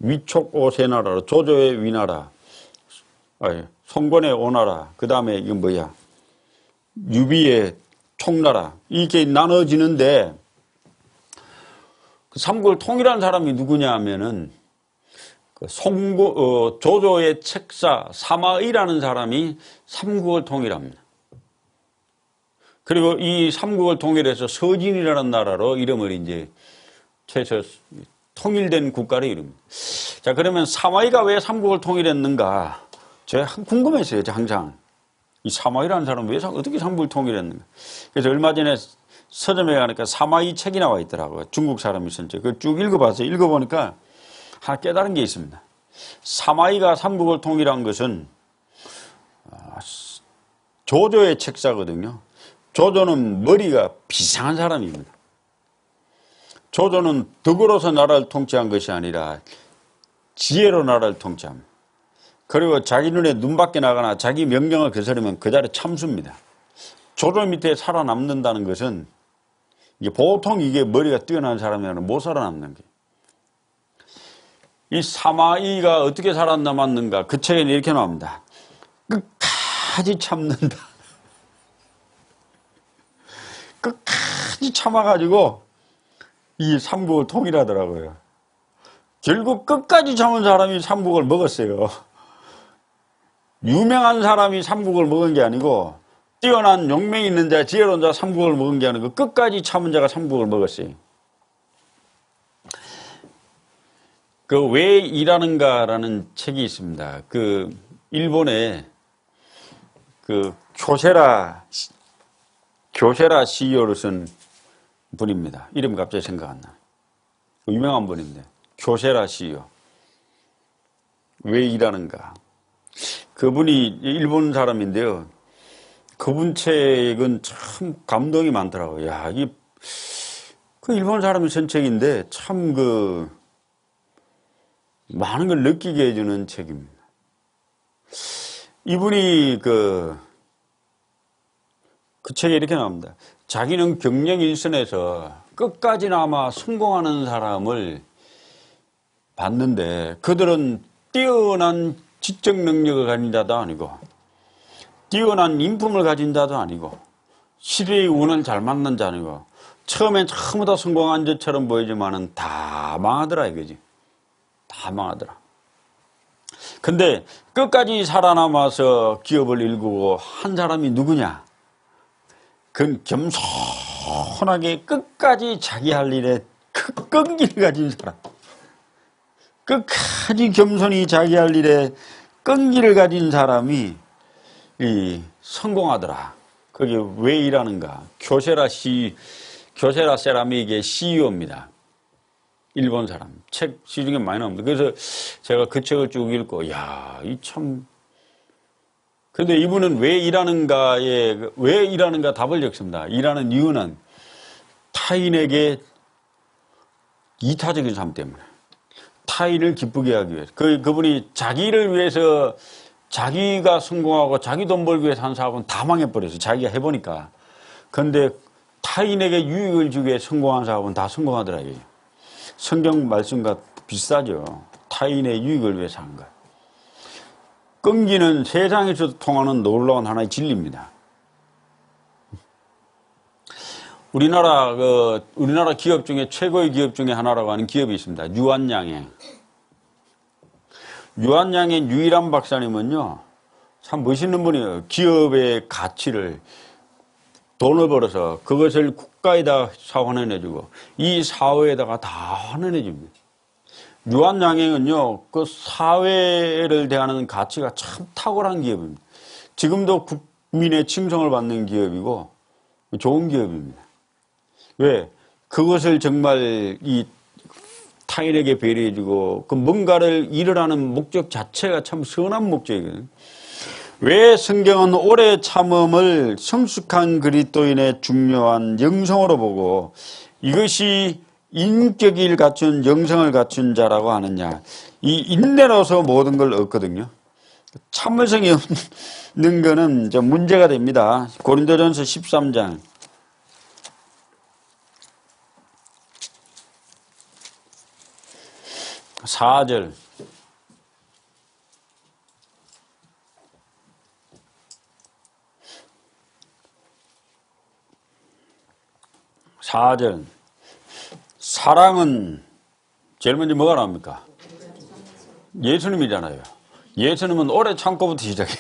위촉오 3나라로, 조조의 위나라, 송건의 오나라, 그 다음에 이건 뭐야? 유비의 총나라. 이렇게 나눠지는데, 그 삼국을 통일한 사람이 누구냐 하면은, 조조의 책사 사마의라는 사람이 삼국을 통일합니다. 그리고 이 삼국을 통일해서 서진이라는 나라로 이름을 이제 최소 통일된 국가를 이룹니다. 자, 그러면 사마의가 왜 삼국을 통일했는가? 제가 궁금했어요, 항상. 이 사마의라는 사람은 왜 어떻게 삼국을 통일했는가? 그래서 얼마 전에 서점에 가니까 사마의 책이 나와 있더라고요. 중국 사람이 쓴 책. 그걸 쭉 읽어봤어요. 읽어보니까 하나 깨달은 게 있습니다. 사마이가 삼국을 통일한 것은 조조의 책사거든요. 조조는 머리가 비상한 사람입니다. 조조는 덕으로서 나라를 통치한 것이 아니라 지혜로 나라를 통치합니다. 그리고 자기 눈에 눈 밖에 나가나 자기 명령을 거스르면 그 자리에 참수입니다. 조조 밑에 살아남는다는 것은 보통 이게 머리가 뛰어난 사람이라면 못 살아남는 게. 이 사마이가 어떻게 살아남았는가? 그 책에는 이렇게 나옵니다. 끝까지 참는다. 끝까지 참아가지고 이 삼국을 통일하더라고요. 결국 끝까지 참은 사람이 삼국을 먹었어요. 유명한 사람이 삼국을 먹은 게 아니고 뛰어난 용맹이 있는 자, 지혜로운 자 삼국을 먹은 게 아니고 끝까지 참은 자가 삼국을 먹었어요. 그 왜 일하는가라는 책이 있습니다. 그 일본의 그 교세라 CEO를 쓴 분입니다. 이름 갑자기 생각 안 나. 유명한 분인데 교세라 CEO. 왜 일하는가? 그분이 일본 사람인데요. 그분 책은 참 감동이 많더라고요. 야, 그 일본 사람이 쓴 책인데 참 많은 걸 느끼게 해주는 책입니다. 이분이 그 책에 이렇게 나옵니다. 자기는 경영 일선에서 끝까지나마 성공하는 사람을 봤는데 그들은 뛰어난 지적 능력을 가진 자도 아니고 뛰어난 인품을 가진 자도 아니고 시대의 운을 잘 맞는 자니고 처음엔 전부 다 성공한 것처럼 보이지만은 다 망하더라 이거지. 다 망하더라. 근데 끝까지 살아남아서 기업을 일구고 한 사람이 누구냐? 그건 겸손하게 끝까지 자기 할 일에 끈기를 가진 사람. 끝까지 겸손히 자기 할 일에 끈기를 가진 사람이 성공하더라. 그게 왜 일하는가? 교세라 세라믹의 CEO입니다. 일본 사람. 책 시중에 많이 나옵니다. 그래서 제가 그 책을 쭉 읽고, 이 참. 근데 이분은 왜 일하는가 답을 적습니다. 일하는 이유는 타인에게 이타적인 삶 때문에. 타인을 기쁘게 하기 위해서. 그분이 자기를 위해서 자기가 성공하고 자기 돈 벌기 위해서 한 사업은 다 망해버렸어요. 자기가 해보니까. 그런데 타인에게 유익을 주기 위해 성공한 사업은 다 성공하더라고요. 성경 말씀과 비슷하죠. 타인의 유익을 위해서 한 것. 끈기는 세상에서 통하는 놀라운 하나의 진리입니다. 우리나라 기업 중에 최고의 기업 중에 하나라고 하는 기업이 있습니다. 유한양행. 유한양행 유일한 박사님은요, 참 멋있는 분이에요. 기업의 가치를, 돈을 벌어서 그것을 국가에다 환원해주고 이 사회에다가 다 환원해줍니다. 유한양행은요, 그 사회를 대하는 가치가 참 탁월한 기업입니다. 지금도 국민의 칭송을 받는 기업이고 좋은 기업입니다. 왜? 그것을 정말 타인에게 배려해주고 그 뭔가를 일을 하는 목적 자체가 참 선한 목적이거든요. 왜 성경은 오래 참음을 성숙한 그리스도인의 중요한 영성으로 보고 이것이 인격을 갖춘 영성을 갖춘 자라고 하느냐. 이 인내로서 모든 걸 얻거든요. 참을성이 없는 거는 좀 문제가 됩니다. 고린도전서 13장 4절. 사랑은 제일 먼저 뭐가 나옵니까? 예수님이잖아요. 예수님은 오래 참고부터 시작해.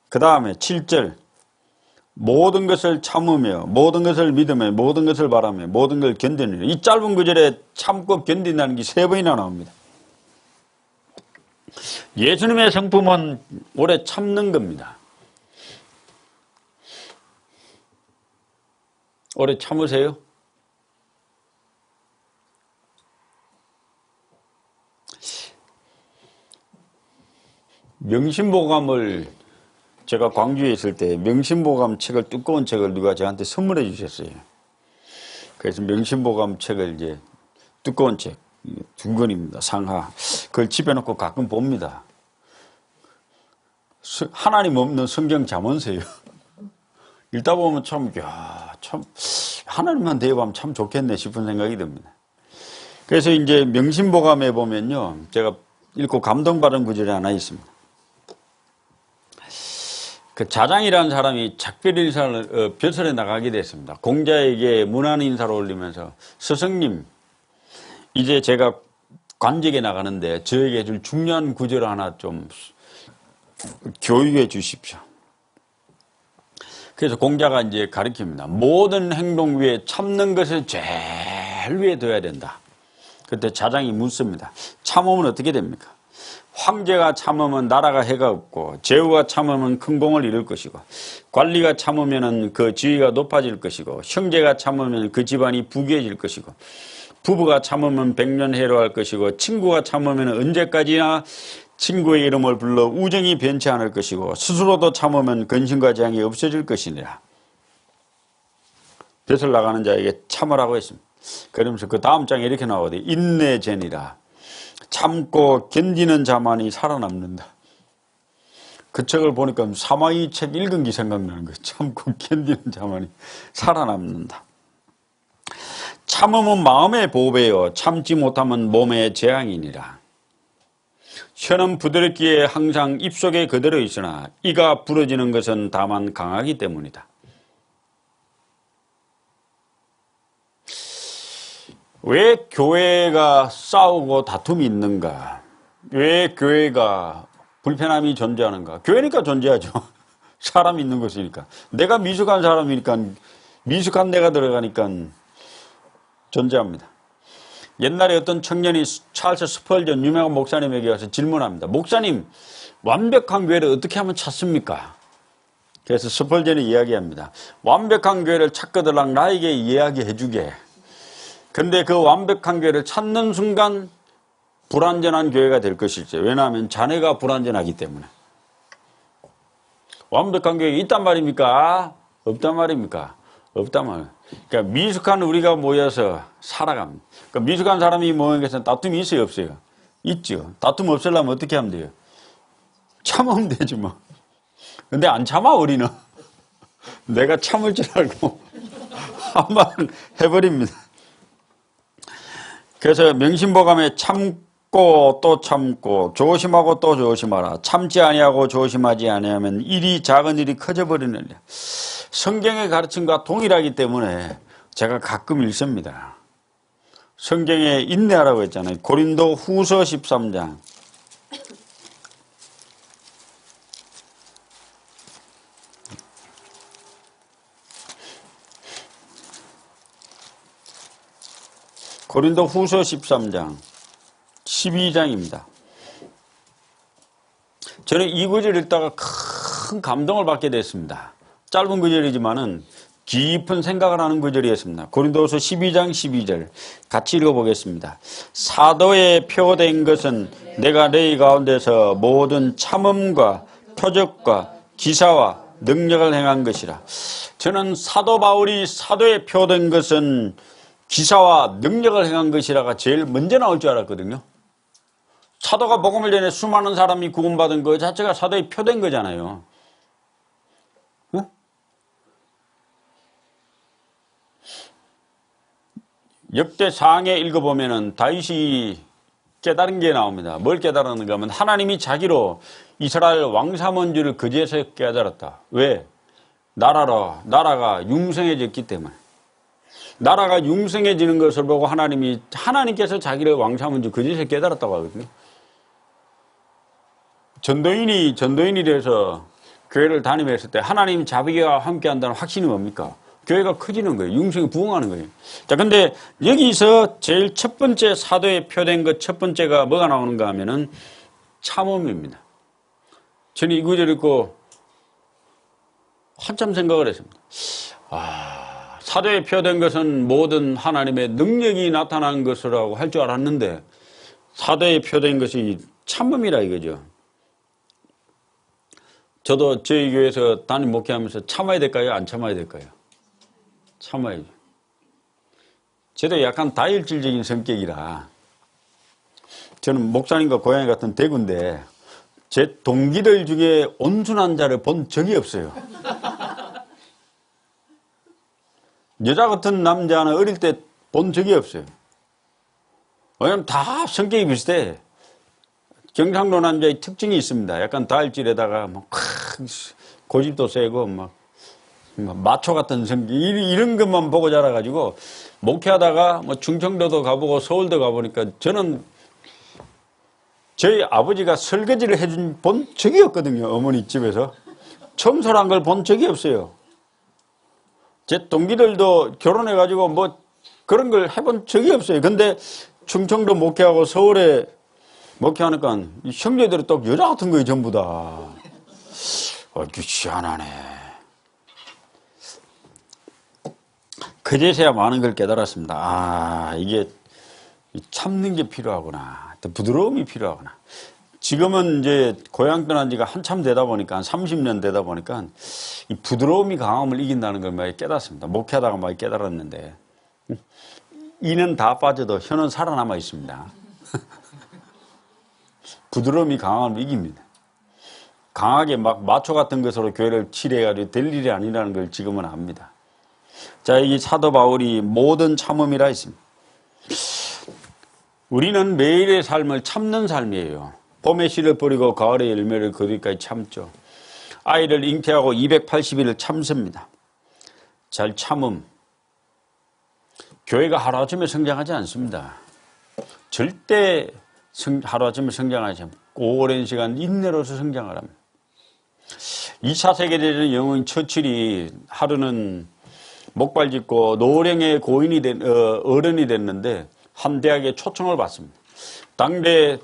그 다음에 7절. 모든 것을 참으며 모든 것을 믿으며 모든 것을 바라며 모든 걸 견디느니라. 이 짧은 구절에 참고 견딘다는 게 3번이나 나옵니다. 예수님의 성품은 오래 참는 겁니다. 오래 참으세요? 명심보감을 제가 광주에 있을 때 명심보감 책을 두꺼운 책을 누가 저한테 선물해 주셨어요. 그래서 명심보감 책을 이제 두꺼운 책 2권입니다. 상하. 그걸 집에 놓고 가끔 봅니다. 하나님 없는 성경 잠언서예요. 읽다 보면 참 하나님만 대입하면 참 좋겠네 싶은 생각이 듭니다. 그래서 이제 명심보감에 보면요, 제가 읽고 감동받은 구절이 하나 있습니다. 그 자장이라는 사람이 작별 인사를 벼슬에 나가게 됐습니다. 공자에게 문안 인사를 올리면서 스승님, 이제 제가 관직에 나가는데 저에게 줄 중요한 구절 하나 좀 교육해 주십시오. 그래서 공자가 이제 가르칩니다. 모든 행동 위에 참는 것을 제일 위에 둬야 된다. 그때 자장이 묻습니다. 참으면 어떻게 됩니까? 황제가 참으면 나라가 해가 없고, 제후가 참으면 큰 공을 이룰 것이고, 관리가 참으면 그 지위가 높아질 것이고, 형제가 참으면 그 집안이 부귀해질 것이고, 부부가 참으면 백년해로할 것이고, 친구가 참으면 언제까지나 친구의 이름을 불러 우정이 변치 않을 것이고, 스스로도 참으면 근심과 재앙이 없어질 것이니라. 벼슬 나가는 자에게 참으라고 했습니다. 그러면서 그 다음 장에 이렇게 나오거든요. 인내전이라. 참고 견디는 자만이 살아남는다. 그 책을 보니까 사마이 책 읽은 게 생각나는 거예요. 참고 견디는 자만이 살아남는다. 참음은 마음의 보배요 참지 못하면 몸의 재앙이니라. 혀는 부드럽기에 항상 입속에 그대로 있으나 이가 부러지는 것은 다만 강하기 때문이다. 왜 교회가 싸우고 다툼이 있는가? 왜 교회가 불편함이 존재하는가? 교회니까 존재하죠. 사람이 있는 것이니까. 내가 미숙한 사람이니까, 미숙한 내가 들어가니까 존재합니다. 옛날에 어떤 청년이 찰스 스펄전 유명한 목사님에게 와서 질문합니다. 목사님, 완벽한 교회를 어떻게 하면 찾습니까? 그래서 스펄전이 이야기합니다. 완벽한 교회를 찾거들랑 나에게 이야기해 주게. 근데 그 완벽한 교회를 찾는 순간 불완전한 교회가 될 것이지. 왜냐하면 자네가 불완전하기 때문에. 완벽한 교회 있단 말입니까? 없단 말입니까? 없단 말이에요. 그러니까 미숙한 우리가 모여서 살아갑니다. 그러니까 미숙한 사람이 모이는 것은 다툼이 있어요, 없어요? 있죠. 다툼 없으려면 어떻게 하면 돼요? 참으면 되지 뭐. 근데 안 참아 우리는. 내가 참을 줄 알고 한번 해버립니다. 그래서 명심보감에 참고 또 참고 조심하고 또 조심하라. 참지 아니하고 조심하지 아니하면 일이 작은 일이 커져버리느니라. 성경의 가르침과 동일하기 때문에 제가 가끔 읽습니다. 성경에 인내하라고 했잖아요. 고린도 후서 13장. 고린도 후서 13장 12장입니다. 저는 이 구절 읽다가 큰 감동을 받게 됐습니다. 짧은 구절이지만은 깊은 생각을 하는 구절이었습니다. 고린도후서 12장 12절 같이 읽어보겠습니다. 사도에 표된 것은 내가 너희 가운데서 모든 참음과 표적과 기사와 능력을 행한 것이라. 저는 사도 바울이 사도에 표된 것은 기사와 능력을 행한 것이라가 제일 먼저 나올 줄 알았거든요. 사도가 복음을 전해 수많은 사람이 구원받은 것 자체가 사도에 표된 거잖아요. 어? 역대상에 읽어보면은 다윗이 깨달은 게 나옵니다. 뭘 깨달았는가 하면 하나님이 자기로 이스라엘 왕 삼은 줄을 그제서 깨달았다. 왜? 나라가 융성해졌기 때문에. 나라가 융성해지는 것을 보고 하나님께서 자기를 왕 삼은 줄 그제서 깨달았다고 하거든요. 전도인이 돼서 교회를 다니면서 때 하나님 자비가 함께 한다는 확신이 뭡니까? 교회가 커지는 거예요. 융성이 부흥하는 거예요. 자, 근데 여기서 제일 첫 번째 사도에 표된 것 첫 번째가 뭐가 나오는가 하면은 참음입니다. 저는 이 구절 읽고 한참 생각을 했습니다. 사도에 표된 것은 모든 하나님의 능력이 나타나는 것이라고 할 줄 알았는데 사도에 표된 것이 참음이라 이거죠. 저도 저희 교회에서 담임 목회하면서 참아야 될까요? 안 참아야 될까요? 참아야죠. 저도 약간 다혈질적인 성격이라 저는 목사님과 고향이 같은 대구인데 제 동기들 중에 온순한 자를 본 적이 없어요. 여자 같은 남자는 어릴 때 본 적이 없어요. 왜냐면 다 성격이 비슷해. 경상도 남자의 특징이 있습니다. 약간 다혈질에다가 막 고집도 세고 막 마초 같은 성격 이런 것만 보고 자라가지고 목회하다가 뭐 충청도도 가보고 서울도 가보니까 저는 저희 아버지가 설거지를 본 적이 없거든요. 어머니 집에서 청소를 한 걸 본 적이 없어요. 제 동기들도 결혼해가지고 뭐 그런 걸 해본 적이 없어요. 근데 충청도 목회하고 서울에 목회하니까 이 형제들이 또 여자 같은 거예요. 전부 다. 이게 희한하네. 그제서야 많은 걸 깨달았습니다. 이게 참는 게 필요하구나. 또 부드러움이 필요하구나. 지금은 이제 고향 떠난 지가 한참 되다 보니까, 한 30년 되다 보니까 이 부드러움이 강함을 이긴다는 걸 많이 깨닫습니다. 목회하다가 많이 깨달았는데. 이는 다 빠져도 혀는 살아남아 있습니다. 부드러움이 강함을 이깁니다. 강하게 막 마초 같은 것으로 교회를 치료해가지고 될 일이 아니라는 걸 지금은 압니다. 자, 이 사도 바울이 모든 참음이라 했습니다. 우리는 매일의 삶을 참는 삶이에요. 봄에 씨를 뿌리고 가을에 열매를 거두기까지 참죠. 아이를 잉태하고 280일을 참습니다. 잘 참음. 교회가 하루아침에 성장하지 않습니다. 절대 하루아침에 성장하지 않습니다. 오랜 시간 인내로서 성장을 합니다. 2차 세계대전 영웅 처칠이 하루는 목발 짚고 노령의 고인이 어른이 됐는데 한 대학에 초청을 받습니다. 당대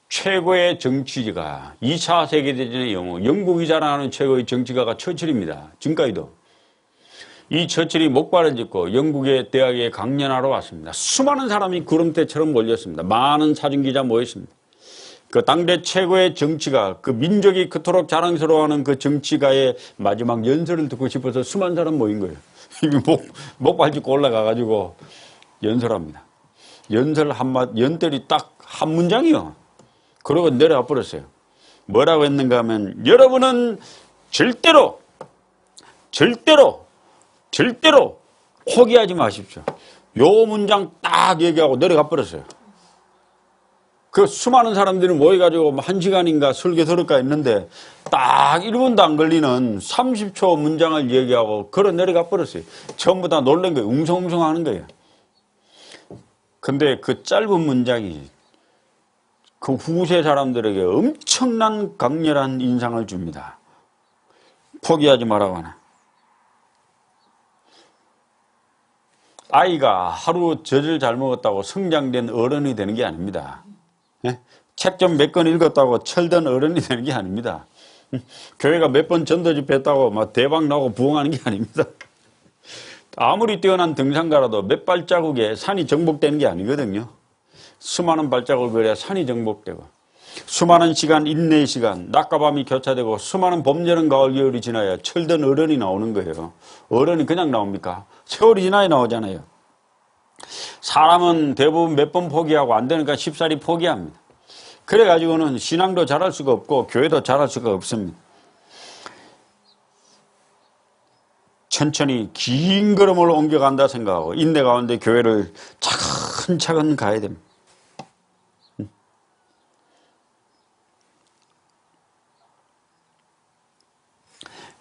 최고의 정치가 2차 세계대전의 영웅, 영국이 자랑하는 최고의 정치가가 처칠입니다. 지금까지도. 이 처칠이 목발을 짚고 영국의 대학에 강연하러 왔습니다. 수많은 사람이 구름대처럼 몰렸습니다. 많은 사진기자 모였습니다. 그 당대 최고의 정치가, 그 민족이 그토록 자랑스러워하는 그 정치가의 마지막 연설을 듣고 싶어서 수많은 사람 모인 거예요. 목발 짚고 올라가가지고 연설합니다. 연설 연설이 딱 한 문장이요. 그러고 내려와 버렸어요. 뭐라고 했는가 하면, 여러분은 절대로 포기하지 마십시오. 요 문장 딱 얘기하고 내려가 버렸어요. 그 수많은 사람들이 모여가지고 1시간인가 설교 들을까 했는데 딱 1분도 안 걸리는 30초 문장을 얘기하고 걸어 내려가 버렸어요. 전부 다 놀란 거예요. 웅성웅성 하는 거예요. 근데 그 짧은 문장이 그 후세 사람들에게 엄청난 강렬한 인상을 줍니다. 포기하지 말라고 하나. 아이가 하루 젖을 잘 먹었다고 성장된 어른이 되는 게 아닙니다. 책 좀 몇 권 읽었다고 철든 어른이 되는 게 아닙니다. 교회가 몇 번 전도 집회했다고 막 대박 나고 부흥하는 게 아닙니다. 아무리 뛰어난 등산가라도 몇 발자국에 산이 정복되는 게 아니거든요. 수많은 발자국을 그려야 산이 정복되고, 수많은 시간, 인내의 시간, 낮과 밤이 교차되고, 수많은 봄, 여름, 가을, 겨울이 지나야 철든 어른이 나오는 거예요. 어른이 그냥 나옵니까? 세월이 지나야 나오잖아요. 사람은 대부분 몇 번 포기하고 안 되니까 쉽사리 포기합니다. 그래가지고는 신앙도 잘할 수가 없고 교회도 잘할 수가 없습니다. 천천히 긴 걸음을 옮겨간다 생각하고 인내 가운데 교회를 차근차근 가야 됩니다.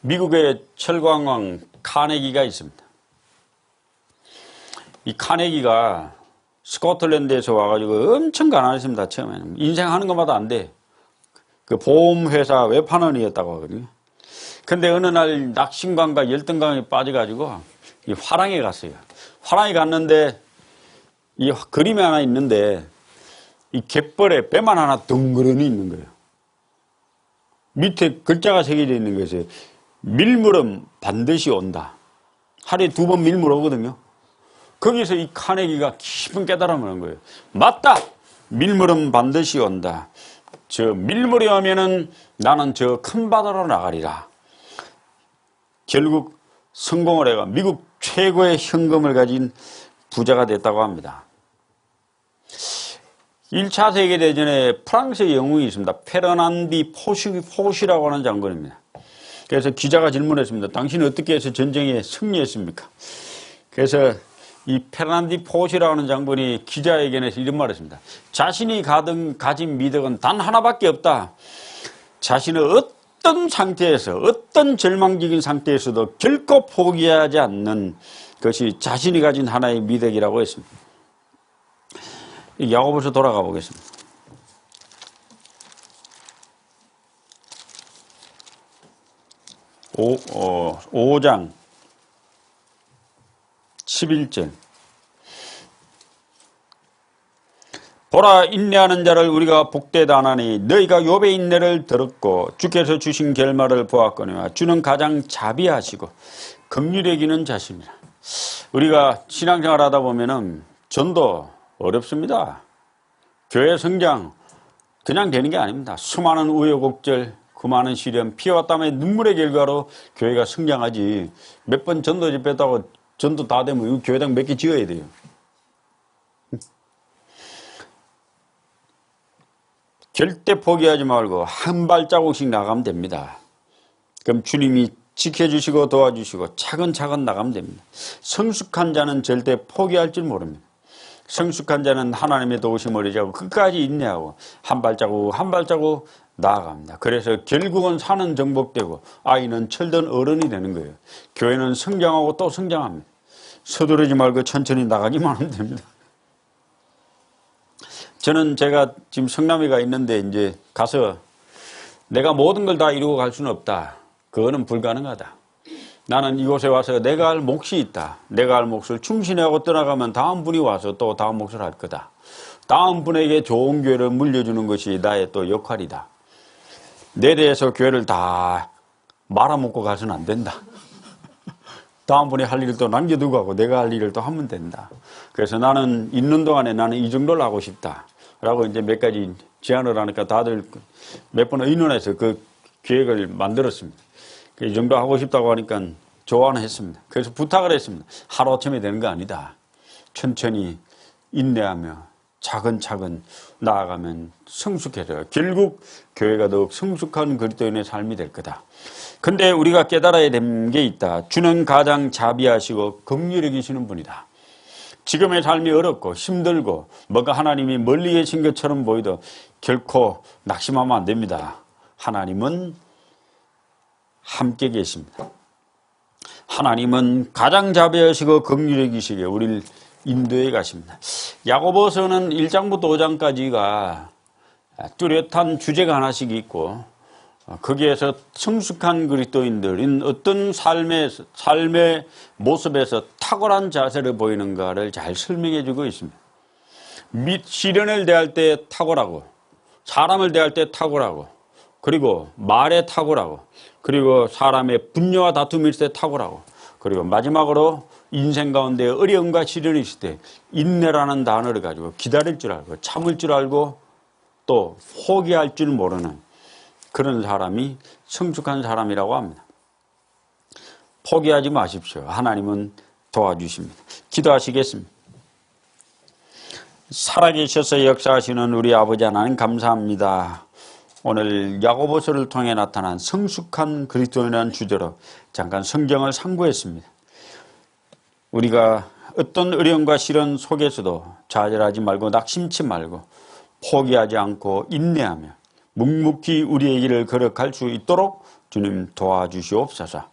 미국의 철광왕 카네기가 있습니다. 이 카네기가 스코틀랜드에서 와가지고 엄청 가난했습니다. 처음에는. 인생 하는 것마다 안 돼. 그 보험회사 외판원이었다고 하거든요. 근데 어느 날 낙심강과 열등강에 빠져가지고 이 화랑에 갔어요. 화랑에 갔는데 이 그림이 하나 있는데 이 갯벌에 배만 하나 덩그러니 있는 거예요. 밑에 글자가 새겨져 있는 것이에요. 밀물은 반드시 온다. 하루에 2번 밀물 오거든요. 거기서 이 카네기가 깊은 깨달음을 한 거예요. 맞다! 밀물은 반드시 온다. 저 밀물이 오면은 나는 저 큰 바다로 나가리라. 결국 성공을 해가 미국 최고의 현금을 가진 부자가 됐다고 합니다. 1차 세계대전에 프랑스의 영웅이 있습니다. 페르난디 포시라고 하는 장군입니다. 그래서 기자가 질문했습니다. 당신은 어떻게 해서 전쟁에 승리했습니까? 그래서 이 페르난디 포시라고 하는 장군이 기자에게는 이런 말을 했습니다. 자신이 가진 미덕은 단 하나밖에 없다. 자신은 어떤 상태에서, 어떤 절망적인 상태에서도 결코 포기하지 않는 것이 자신이 가진 하나의 미덕이라고 했습니다. 야고보서 돌아가 보겠습니다. 5장 11절. 보라, 인내하는 자를 우리가 복되다 하나니 너희가 욥의 인내를 들었고 주께서 주신 결말을 보았거니와 주는 가장 자비하시고 긍휼히 여기는 자십니다. 우리가 신앙생활 하다 보면은 전도 어렵습니다. 교회 성장 그냥 되는 게 아닙니다. 수많은 우여곡절, 그 많은 시련, 피와 땀의 눈물의 결과로 교회가 성장하지. 몇 번 전도 집회했다고 전도 다 되면 교회당 몇 개 지어야 돼요. 절대 포기하지 말고 한 발자국씩 나가면 됩니다. 그럼 주님이 지켜주시고 도와주시고 차근차근 나가면 됩니다. 성숙한 자는 절대 포기할 줄 모릅니다. 성숙한 자는 하나님의 도우심을 의지하고 끝까지 인내하고 한 발자국 한 발자국 나아갑니다. 그래서 결국은 산은 정복되고 아이는 철든 어른이 되는 거예요. 교회는 성장하고 또 성장합니다. 서두르지 말고 천천히 나가기만 하면 됩니다. 저는 제가 지금 성남에 가 있는데 이제 가서 내가 모든 걸 다 이루고 갈 수는 없다. 그거는 불가능하다. 나는 이곳에 와서 내가 할 몫이 있다. 내가 할 몫을 충실히 하고 떠나가면 다음 분이 와서 또 다음 몫을 할 거다. 다음 분에게 좋은 교회를 물려주는 것이 나의 또 역할이다. 내 대해서 교회를 다 말아먹고 가서는 안 된다. 다음 분이 할 일을 또 남겨두고 하고 내가 할 일을 또 하면 된다. 그래서 나는 있는 동안에 나는 이 정도를 하고 싶다. 라고 이제 몇 가지 제안을 하니까 다들 몇 번 의논해서 그 계획을 만들었습니다. 이 정도 하고 싶다고 하니까 좋아는 했습니다. 그래서 부탁을 했습니다. 하루아침에 되는 거 아니다. 천천히 인내하며 차근차근 나아가면 성숙해져요. 결국 교회가 더욱 성숙한 그리스도인의 삶이 될 거다. 근데 우리가 깨달아야 되는 게 있다. 주는 가장 자비하시고 긍휼히 계시는 분이다. 지금의 삶이 어렵고 힘들고 뭔가 하나님이 멀리 계신 것처럼 보이도 결코 낙심하면 안 됩니다. 하나님은 함께 계십니다. 하나님은 가장 자비하시고 긍휼히 계시게 우리를 인도해 가십니다. 야고보서는 1장부터 5장까지가 뚜렷한 주제가 하나씩 있고 거기에서 성숙한 그리스도인들인 어떤 삶의 모습에서 탁월한 자세를 보이는가를 잘 설명해 주고 있습니다. 시련을 대할 때 탁월하고 사람을 대할 때 탁월하고 그리고 말에 탁월하고 그리고 사람의 분노와 다툼이 있을 때 탁월하고 그리고 마지막으로 인생 가운데 어려움과 시련이 있을 때 인내라는 단어를 가지고 기다릴 줄 알고 참을 줄 알고 또 포기할 줄 모르는 그런 사람이 성숙한 사람이라고 합니다. 포기하지 마십시오. 하나님은 도와주십니다. 기도하시겠습니다. 살아계셔서 역사하시는 우리 아버지 하나님 감사합니다. 오늘 야고보서를 통해 나타난 성숙한 그리스도인이라는 주제로 잠깐 성경을 상고했습니다. 우리가 어떤 어려움과 시련 속에서도 좌절하지 말고 낙심치 말고 포기하지 않고 인내하며 묵묵히 우리의 길을 걸어갈 수 있도록 주님 도와주시옵소서.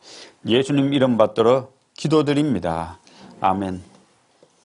예수님 이름 받들어 기도드립니다. 아멘.